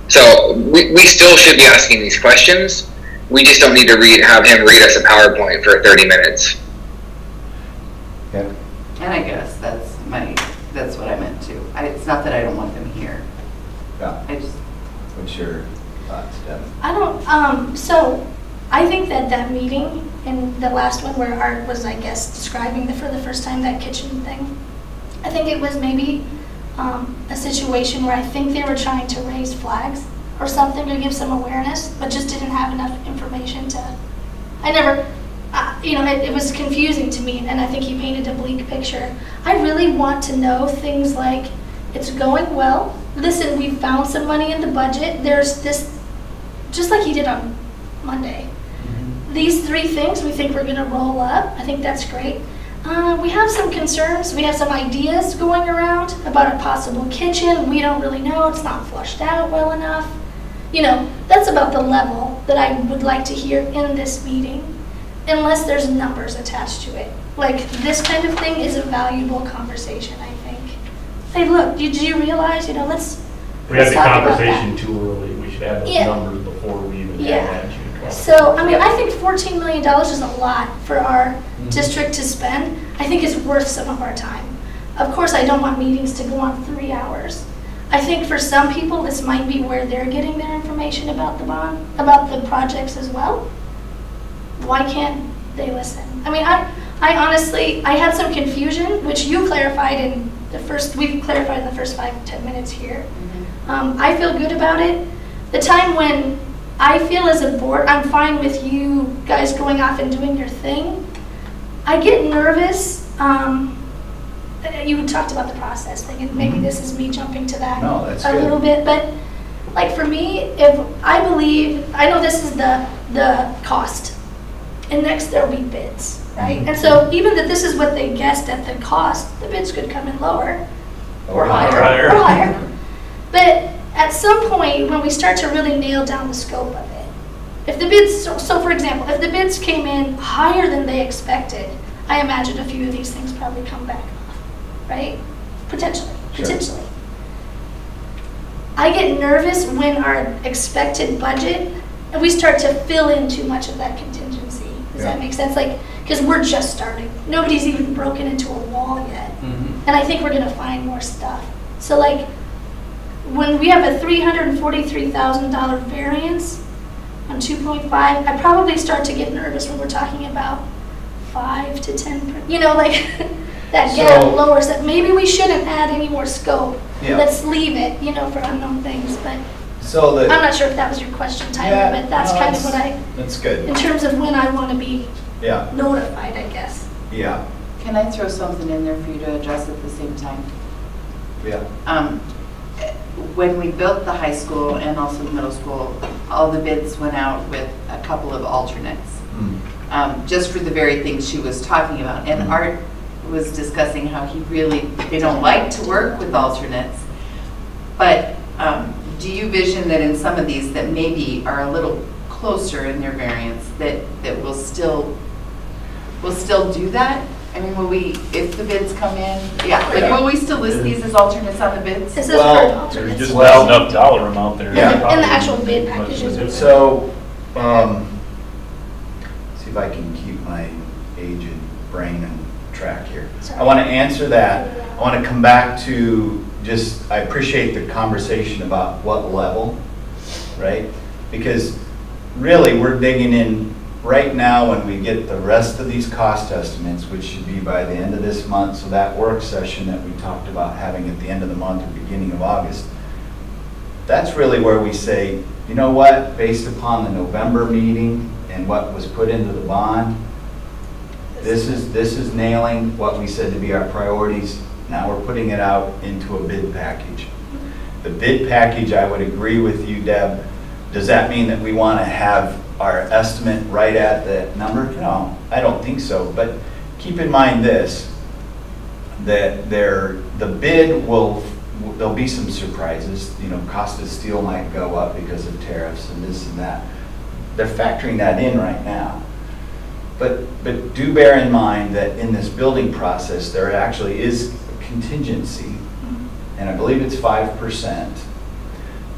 So we still should be asking these questions. We just don't need to have him read us a PowerPoint for 30 minutes. Okay. And I guess that's what I meant too. It's not that I don't want them here. Yeah. What's your thoughts, Deb? I don't, so I think that meeting and the last one where Art was, I guess, describing for the first time that kitchen thing, I think it was maybe a situation where I think they were trying to raise flags or something to give some awareness, but just didn't have enough information to, it was confusing to me, and I think he painted a bleak picture. I really want to know things like, it's going well, listen, we found some money in the budget, there's this, just like he did on Monday. These 3 things we think we're gonna roll up, I think that's great. We have some concerns, we have some ideas going around about a possible kitchen, we don't really know, it's not flushed out well enough. You know, that's about the level that I would like to hear in this meeting, unless there's numbers attached to it. Like, this kind of thing is a valuable conversation, I think. Hey, look, did you realize, let's We had the talk about conversation that. too early. We should have those Yeah. numbers before we even Yeah. have that June 12th. So, I think $14 million is a lot for our district to spend. I think it's worth some of our time. Of course, I don't want meetings to go on 3 hours. I think for some people, this might be where they're getting their information about the bond, about the projects as well. Why can't they listen? I honestly, I had some confusion, which you clarified in we've clarified in the first 5-10 minutes here. I feel good about it. The time when I feel as a board, I'm fine with you guys going off and doing your thing. I get nervous. You talked about the process thing, and maybe this is me jumping to that No, that's a good. little bit, but like for me, if I know this is the cost, and next there'll be bids, right? And so even that this is what they guessed at the cost, the bids could come in lower or higher. Or higher. But at some point, when we start to really nail down the scope of it, if the bids, so for example, if the bids came in higher than they expected, I imagine a few of these things probably come back off, right? Potentially. I get nervous when our expected budget, and we start to fill in too much of that contingency. Does that make sense? Like, because we're just starting. Nobody's even broken into a wall yet. And I think we're going to find more stuff. So like, when we have a $343,000 variance on 2.5, I probably start to get nervous when we're talking about 5 to 10, that gap lowers that maybe we shouldn't add any more scope. Yeah. Let's leave it, for unknown things. But So I'm not sure if that was your question, Tyler, but that's kind of what That's good. in terms of when I want to be Yeah. notified, I guess. Yeah. Can I throw something in there for you to address at the same time? Yeah. When we built the high school and also the middle school, all the bids went out with a couple of alternates, just for the very things she was talking about. And Art was discussing how they don't like to work with alternates. But do you vision that in some of these that maybe are a little closer in their variance, that we'll still do that? I mean, will we, if the bids come in, will we still list these as alternates on the bids? This is Well, for There's alternates. just Well- not enough dollar amount there. Yeah. And the actual bid packages. So, see if I can keep my aged brain on track here. Sorry. I want to answer that. I want to come back to I appreciate the conversation about what level, right? Because really we're digging in right now, when we get the rest of these cost estimates, which should be by the end of this month, so that work session that we talked about having at the end of the month or beginning of August, that's really where we say, you know what, based upon the November meeting and what was put into the bond, this is nailing what we said to be our priorities. Now we're putting it out into a bid package. The bid package, I would agree with you, Deb. Does that mean that we want to have our estimate right at that number? No, I don't think so. But keep in mind this, that the bid there'll be some surprises. You know, cost of steel might go up because of tariffs and this and that. They're factoring that in right now. But do bear in mind that in this building process, there actually is a contingency, and I believe it's 5%,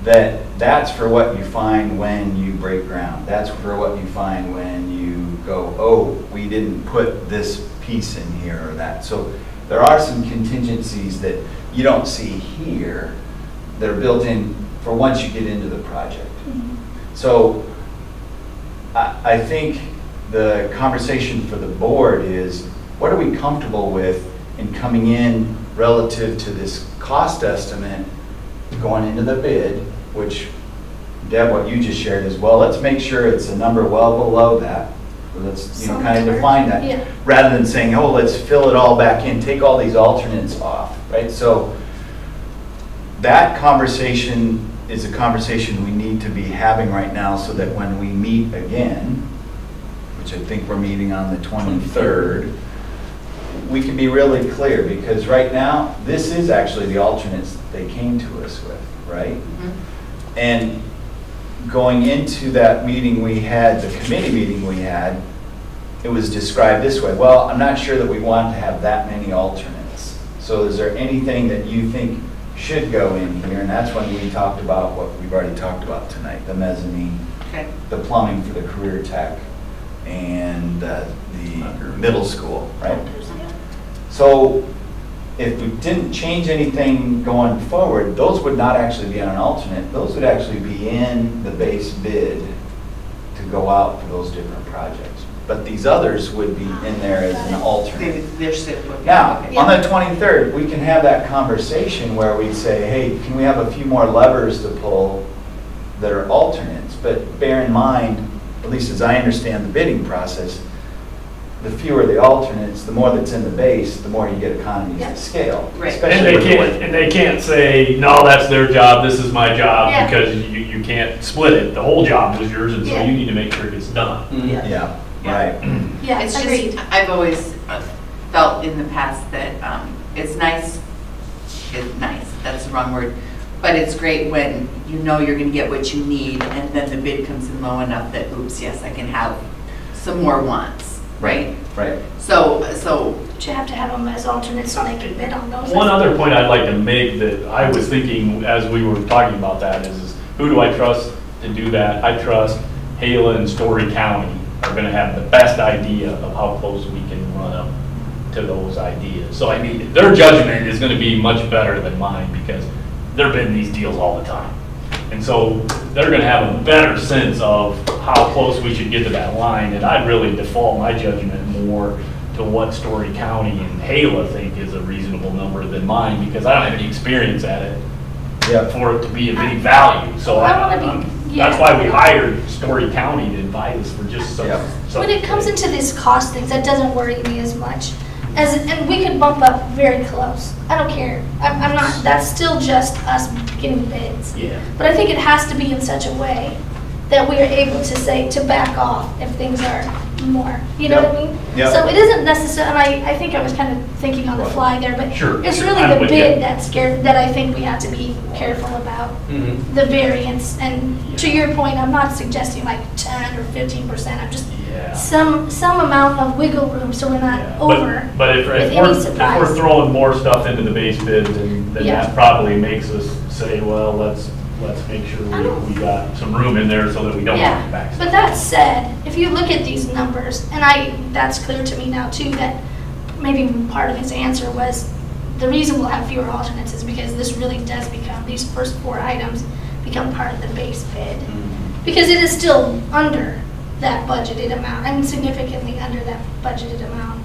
that's for what you find when you break ground. That's for what you find when you go, oh, we didn't put this piece in here or that. So there are some contingencies that you don't see here that are built in for once you get into the project. So I think the conversation for the board is, what are we comfortable with in coming in relative to this cost estimate going into the bid, which, Deb, what you just shared as well, let's make sure it's a number well below that. Let's kind of define that, yeah, rather than saying, oh, let's fill it all back in, take all these alternates off, right? So that conversation is a conversation we need to be having right now, so that when we meet again, which I think we're meeting on the 23rd, we can be really clear, because right now, this is actually the alternates they came to us with, right? And going into that meeting we had, the committee meeting we had, it was described this way: well, I'm not sure that we want to have that many alternates. So is there anything that you think should go in here? And that's when we talked about what we've already talked about tonight: the mezzanine, the plumbing for the career tech, and the middle school, right? So if we didn't change anything going forward, those would not actually be on an alternate. Those would actually be in the base bid to go out for those different projects. But these others would be in there as an alternate. Now, on the 23rd, we can have that conversation where we say, hey, can we have a few more levers to pull that are alternates? But bear in mind, at least as I understand the bidding process, the fewer the alternates, the more that's in the base, the more you get economies of scale. Right. And they can't say, no, that's their job, this is my job, because you can't split it. The whole job is yours, and so you need to make sure it gets done. Yeah, right. Yeah, It's agreed. just, I've always felt in the past that it's nice, that's the wrong word, but it's great when you know you're going to get what you need, and then the bid comes in low enough that, oops, yes, I can have some more wants. Right? Right. So. But you have to have them as alternates so they can bid on those. One other point I'd like to make that I was thinking as we were talking about that is who do I trust to do that? I trust Hala and Story County are going to have the best idea of how close we can run up to those ideas. So I mean, their judgment is going to be much better than mine, because they're bidding these deals all the time. And so they're going to have a better sense of how close we should get to that line. And I'd really default my judgment more to what Story County and Hala think is a reasonable number than mine, because I don't have any experience at it for it to be of any value. So that's why we hired Story County to advise us for just some. When it comes into these cost things, that doesn't worry me as much. And we could bump up very close. I don't care. I'm not, that's still just us getting bids. Yeah. But I think it has to be in such a way that we are able to say, to back off if things are more, you know what I mean? So it isn't necessarily, I think I was kind of thinking on the fly there, but it's really the bid that I think we have to be careful about, the variance. And to your point, I'm not suggesting like 10 or 15%, I'm just some amount of wiggle room so we're not over. But if we're throwing more stuff into the base bid, then that probably makes us say, well, let's make sure we got some room in there so that we don't have to back. But that said, if you look at these numbers, and that's clear to me now too, that maybe part of his answer was the reason we'll have fewer alternates is because this really does become, these first 4 items become part of the base bid. Because it is still under that budgeted amount. I mean, significantly under that budgeted amount.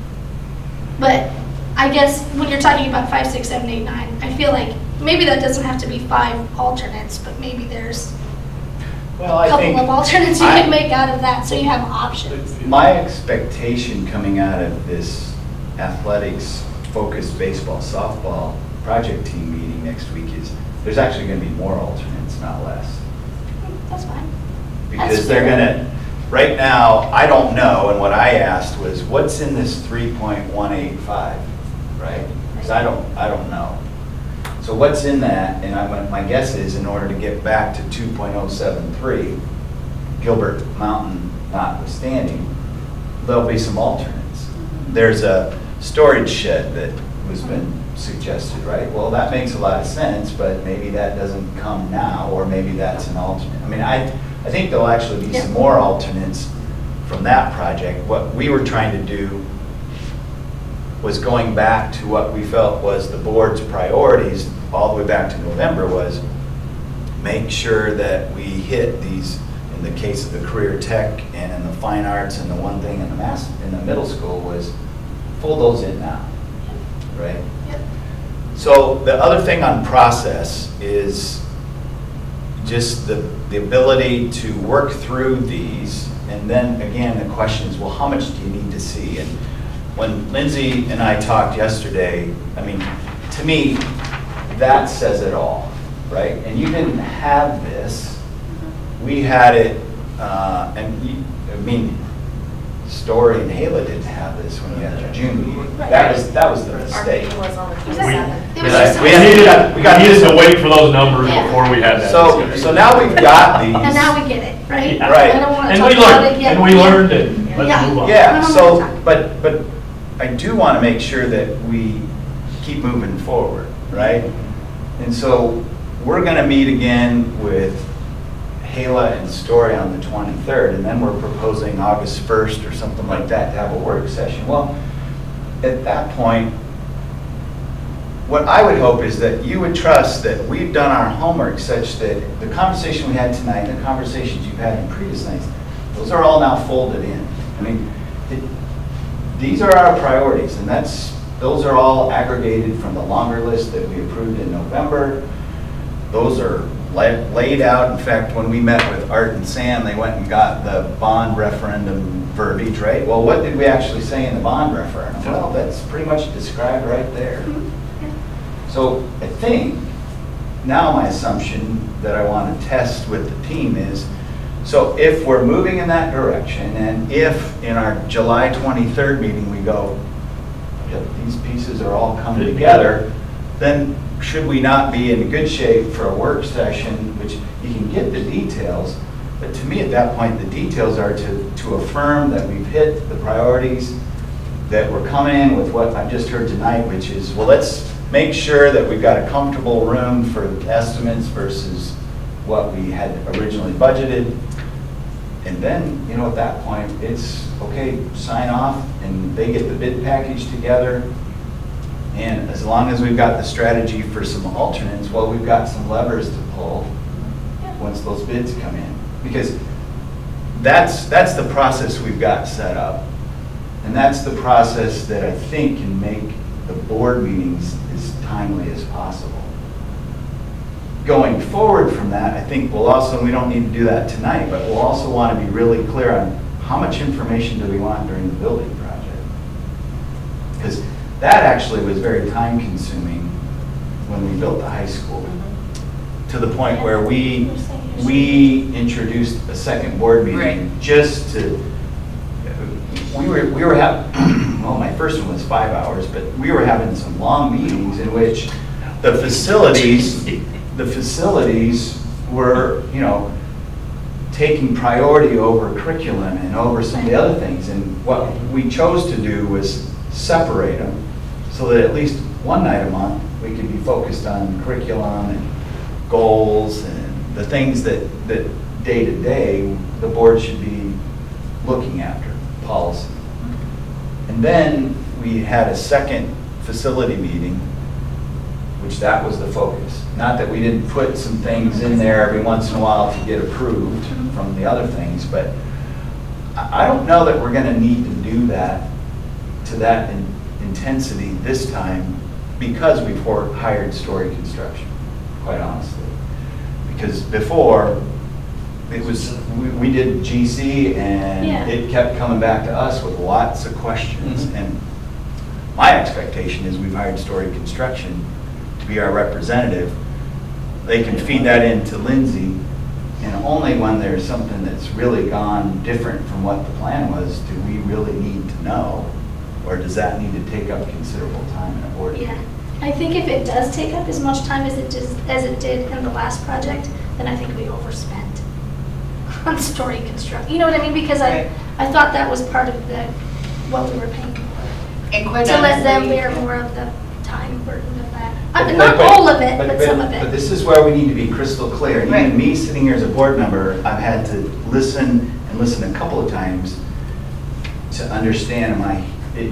But I guess when you're talking about 5, 6, 7, 8, 9, I feel like maybe that doesn't have to be 5 alternates, but maybe there's Well, a I couple think of alternates you can make out of that, so you have options. my expectation coming out of this athletics focused baseball softball project team meeting next week is there's actually going to be more alternates, not less. That's fine. Because they're going to, right now, I don't know, and what I asked was, what's in this 3.185, right? Because I don't know. So what's in that, and my guess is in order to get back to 2.073, Gilbert Mountain notwithstanding, there'll be some alternates. There's a storage shed that was been suggested, right? Well, that makes a lot of sense, but maybe that doesn't come now, or maybe that's an alternate. I mean, I think there'll actually be some more alternates from that project. What we were trying to do was going back to what we felt was the board's priorities all the way back to November, was make sure that we hit these, in the case of the career tech and in the fine arts, and the one thing in the middle school was pull those in now, right? Yep. So the other thing on process is just the ability to work through these, and then again the question is, well, how much do you need to see? And when Lindsay and I talked yesterday, I mean, to me, that says it all, right? And you didn't have this. We had it, I mean, Story and Hala didn't have this when we had our June meeting. That was the Our mistake. meeting was on the Exactly. 27th. It was just- We needed to wait for those numbers Yeah. before we had that. So discussion. now we've got these. And now we get it, right? Yeah. Right. I don't want to And talk we about learned, it yet. and we learned, and let's Yeah. move on. Yeah, No, so, no, but I do want to make sure that we keep moving forward, right? And so we're going to meet again with Hala and Story on the 23rd, and then we're proposing August 1st or something like that to have a work session. Well, at that point, what I would hope is that you would trust that we've done our homework such that the conversation we had tonight, and the conversations you've had in previous nights, those are all now folded in. I mean, these are our priorities, and those are all aggregated from the longer list that we approved in November. Those are laid out. In fact, when we met with Art and Sam, they went and got the bond referendum verbiage, right? Well, what did we actually say in the bond referendum? Well, that's pretty much described right there. So I think now my assumption that I want to test with the team is, so if we're moving in that direction, and if in our July 23rd meeting we go, yep, these pieces are all coming together, then should we not be in good shape for a work session, which you can get the details, but to me at that point, the details are to affirm that we've hit the priorities, that we're coming in with what I've just heard tonight, which is, well, let's make sure that we've got a comfortable room for estimates versus what we had originally budgeted. And then, you know, at that point, it's, okay, sign off, and they get the bid package together. And as long as we've got the strategy for some alternates, well, we've got some levers to pull once those bids come in. Because that's the process we've got set up. And that's the process that I think can make the board meetings as timely as possible. Going forward from that, I think we'll also, we don't need to do that tonight, but we'll also want to be really clear on how much information do we want during the building project. Because that actually was very time consuming when we built the high school, to the point where we introduced a second board meeting just to, we were having, well, my first one was 5 hours, but we were having some long meetings in which the facilities were, you know, taking priority over curriculum and over some of the other things. And what we chose to do was separate them so that at least one night a month we could be focused on curriculum and goals and the things that day to day the board should be looking after, policy. And then we had a second facility meeting, which that was the focus. Not that we didn't put some things in there every once in a while to get approved from the other things, but I don't know that we're gonna need to do that to that intensity this time because we've hired Story Construction, quite honestly. Because before, it was, we did GC and Yeah. it kept coming back to us with lots of questions. And my expectation is we've hired Story Construction to be our representative. They can feed that into Lindsay, and only when there's something that's really gone different from what the plan was, do we really need to know, or does that need to take up considerable time in a board meeting? Yeah, I think if it does take up as much time as it did in the last project, then I think we overspent on Story Construction. You know what I mean? Because Right. I thought that was part of what we were paying for. And quite To let them honestly- bear more of the time burden of that. Not all of it, but some of But it. this is where we need to be crystal clear. Right. Even me sitting here as a board member, I've had to listen and listen a couple of times to understand,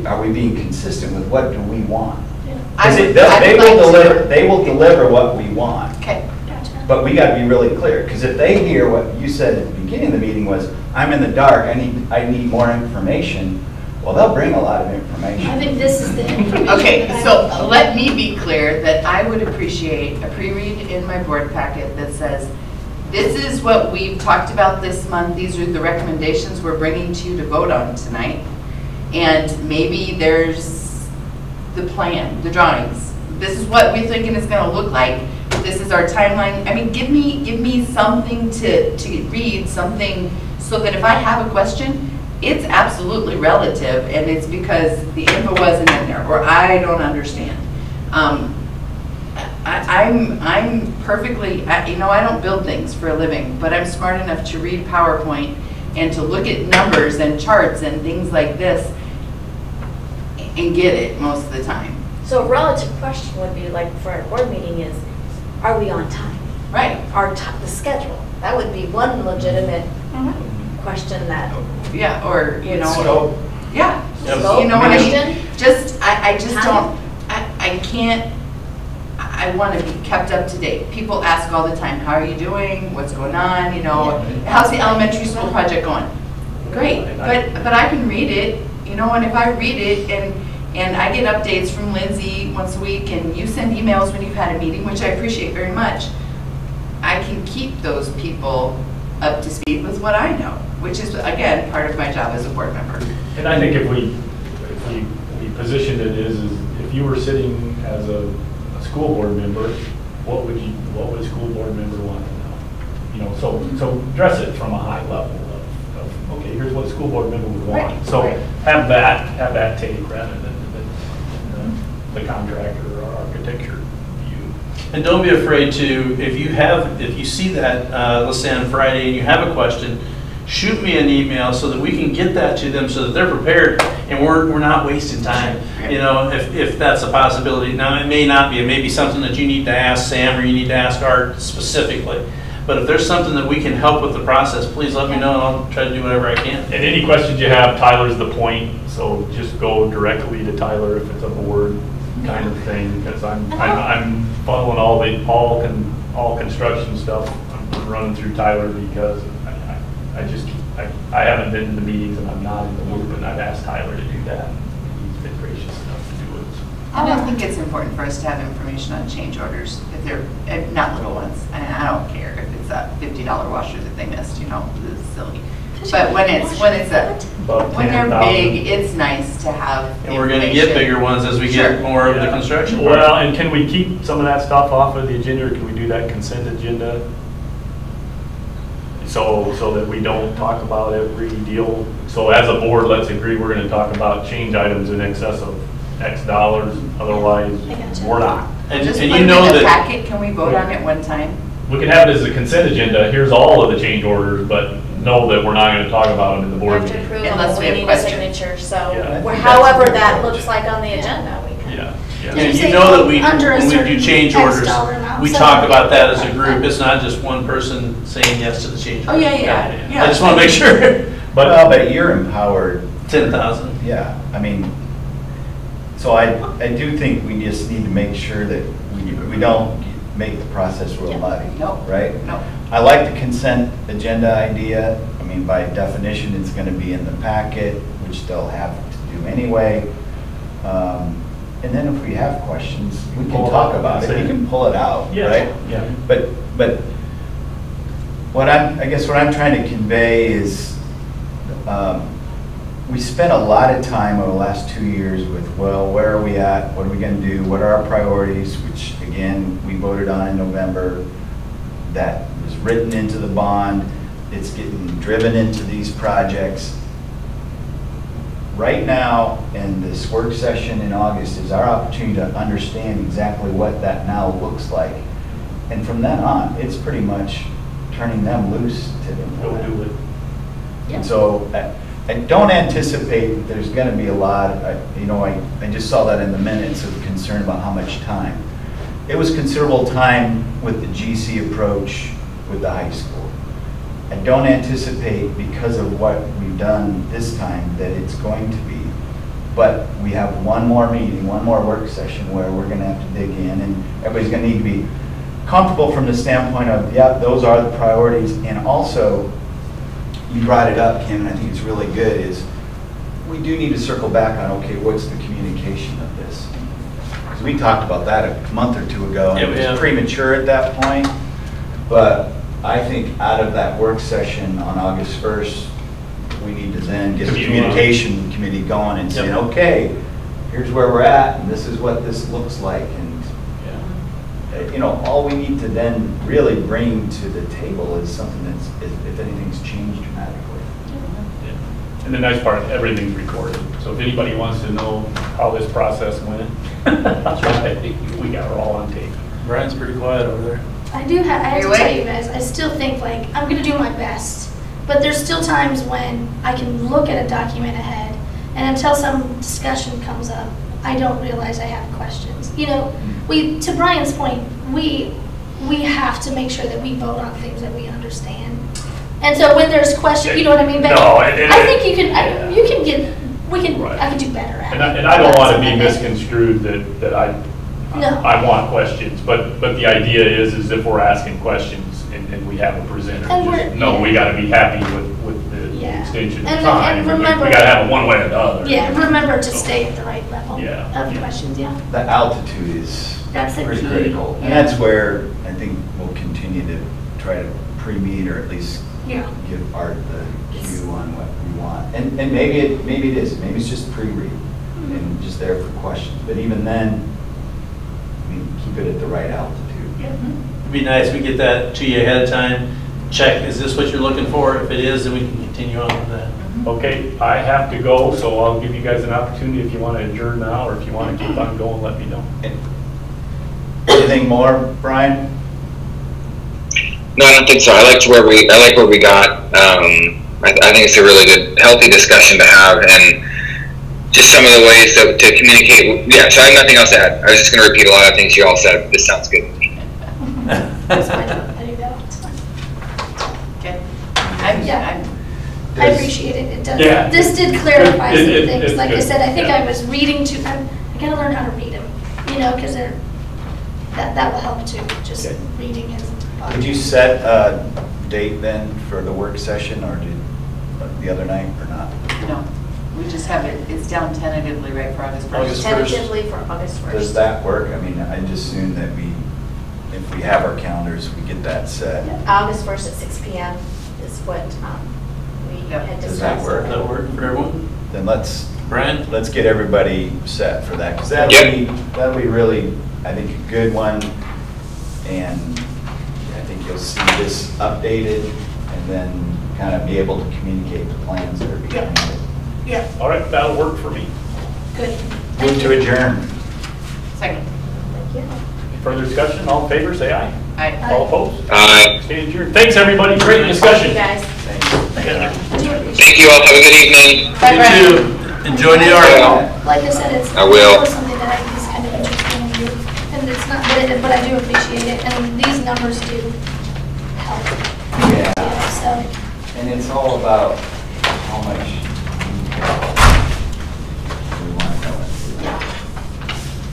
are we being consistent with what do we want? Yeah. Because I would they will deliver what we want, Okay, Gotcha. but we got to be really clear. Because if they hear what you said at the beginning of the meeting was, I'm in the dark, I need more information, well, they'll bring a lot of I information. think this is the information. okay, that I so would- let me be clear that I would appreciate a pre-read in my board packet that says, this is what we've talked about this month, these are the recommendations we're bringing to you to vote on tonight. And maybe there's the plan, the drawings. This is what we're thinking it's gonna look like. This is our timeline. I mean, give me something to read, something, so that if I have a question, it's absolutely relative, and it's because the info wasn't in there, or I don't understand. I'm perfectly, you know, I don't build things for a living, but I'm smart enough to read PowerPoint and to look at numbers and charts and things like this and get it most of the time. So a relative question would be like for our board meeting is, are we on time? Right. The schedule. That would be one legitimate Mhm. question that. Yeah, or, you know. So, Yeah. Scope You know what I mean? question? I just Time. don't, I can't, I want to be kept up to date. People ask all the time, how are you doing? What's going on? You know, how's the elementary school project going? Great, but I can read it, you know, and if I read it and I get updates from Lindsay once a week and you send emails when you've had a meeting, which I appreciate very much, I can keep those people up to speed with what I know, which is, again, part of my job as a board member. And I think if we positioned it is if you were sitting as a school board member, what would a school board member want to know? You know, so dress it from a high level of okay, here's what a school board member would want. Right, So right. have that take rather than the contractor or architecture view. And don't be afraid to, if you see that, let's say on Friday, and you have a question, shoot me an email so that we can get that to them so that they're prepared and we're not wasting time, you know, if that's a possibility. Now, it may not be, it may be something that you need to ask Sam or you need to ask Art specifically. But if there's something that we can help with the process, please let me know and I'll try to do whatever I can. And any questions you have, Tyler's the point, so just go directly to Tyler if it's a board kind of thing, because I'm following all construction stuff. I'm running through Tyler because I haven't been to the meetings and I'm not in the loop, and I've asked Tyler to do that. He's been gracious enough to do it. And I think it's important for us to have information on change orders, if they're, not little ones, and I don't care if it's a $50 washer that they missed, you know, it's silly. But when they're big, it's nice to have And we're gonna get bigger ones as we get more of the construction part. Well, and can we keep some of that stuff off of the agenda, or can we do that consent agenda? So that we don't talk about every deal. So as a board, let's agree we're gonna talk about change items in excess of X dollars, otherwise I gotcha. we're not. And Just and put you it know in the that, packet, can we vote on it one time? We can have it as a consent agenda, here's all of the change orders, but know that we're not gonna talk about them in the We board have to meeting. approve them, Unless we we have need a questions. signature, so Yeah. however that looks like on the agenda, we can. Yeah, and yeah. you know that Under a when we do certain change X orders, dollar amount, we so talk that about that as they- a group. It's not just one person saying yes to the change order. Oh, yeah. I just wanna make sure. but you're empowered. 10,000. Yeah, I mean, so I do think we just need to make sure that we don't make the process real Yeah. muddy, No. right? No. I like the consent agenda idea. I mean, by definition, it's going to be in the packet, which they'll have to do anyway. And then if we have questions, we can talk about it. We can pull it out, right? Yeah. But I guess what I'm trying to convey is we spent a lot of time over the last 2 years with, well, where are we at? What are we going to do? What are our priorities? Which, again, we voted on in November. That was written into the bond. It's getting driven into these projects. Right now, in this work session in August, is our opportunity to understand exactly what that now looks like. And from then on, it's pretty much turning them loose to implement. Go do it. And so I don't anticipate that there's going to be a lot, I just saw that in the minutes of concern about how much time. It was considerable time with the GC approach with the high school. I don't anticipate, because of what we've done this time, that it's going to be. But we have one more meeting, one more work session where we're going to have to dig in, and everybody's going to need to be comfortable from the standpoint of, yeah, those are the priorities. And also, you brought it up, Kim, and I think it's really good, is we do need to circle back on, okay, what's the communication of this? Because we talked about that a month or two ago, and it was premature at that point. But I think out of that work session on August 1st, we need to then get the communication committee going and saying, okay, here's where we're at, and this is what this looks like. And all we need to then really bring to the table is something that's, if anything's changed dramatically. Yeah. And the nice part, everything's recorded. So if anybody wants to know how this process went, we got it all on tape. Brian's pretty quiet over there. I have to tell you guys, I still think like I'm going to do my best, but there's still times when I can look at a document ahead, and until some discussion comes up, I don't realize I have questions. To Brian's point, we have to make sure that we vote on things that we understand. And so when there's questions, you know what I mean? But no, I think you can Right. I can do better at it. And I don't want to be misconstrued that No. I want questions, but the idea is if we're asking questions and we have a presenter, we got to be happy with the extension of time. And remember, we got to have it one way or the other. Yeah, remember to stay at the right level of questions. Yeah. The altitude is pretty critical, and that's where I think we'll continue to try to pre-meet or at least give Art the cue on what we want. And maybe it is. Maybe it's just pre-read and just there for questions. But even then, keep it at the right altitude. It'd be nice if we get that to you ahead of time. Check, is this what you're looking for? If it is, then we can continue on with that. Okay, I have to go, so I'll give you guys an opportunity if you want to adjourn now, or if you want to keep on going, let me know. Anything more, Brian? No, I don't think so. I like where we got. I think it's a really good, healthy discussion to have, and just some of the ways to communicate. Yeah, so I have nothing else to add. I was just going to repeat a lot of things you all said. This sounds good to me. That's fine. I do that all the time. Okay. I appreciate it. It does. Yeah. This did clarify some things. It's Like good. I said, I think I was reading too. I got to learn how to read them. Because that will help too. Just reading isn't. Did you set a date then for the work session, or did the other night, or not? No. We just have it, it's down tentatively, right, for August 1st? Tentatively for August 1st. Does that work? I mean, I just assume that if we have our calendars, we get that set. August 1st at 6 p.m. is what we had discussed. Does that work? Does that work for everyone? Then let's get everybody set for that, because that'll be really, I think, a good one. And I think you'll see this updated, and then kind of be able to communicate the plans that are behind it. Yeah. All right, that'll work for me. Good. Move to adjourn. Second. Thank you. Further discussion, all in favor, say aye. Aye. All opposed? Aye. Stay adjourned. Thanks, everybody, great discussion. Thank you, guys. Thanks. Thank you all. Have a good evening. Bye, You Brian. too. Enjoy the art. Like I said, it's I will. something that I think is kind of interesting to do, and it's not, but I do appreciate it, and these numbers do help. Yeah. So. And it's all about how much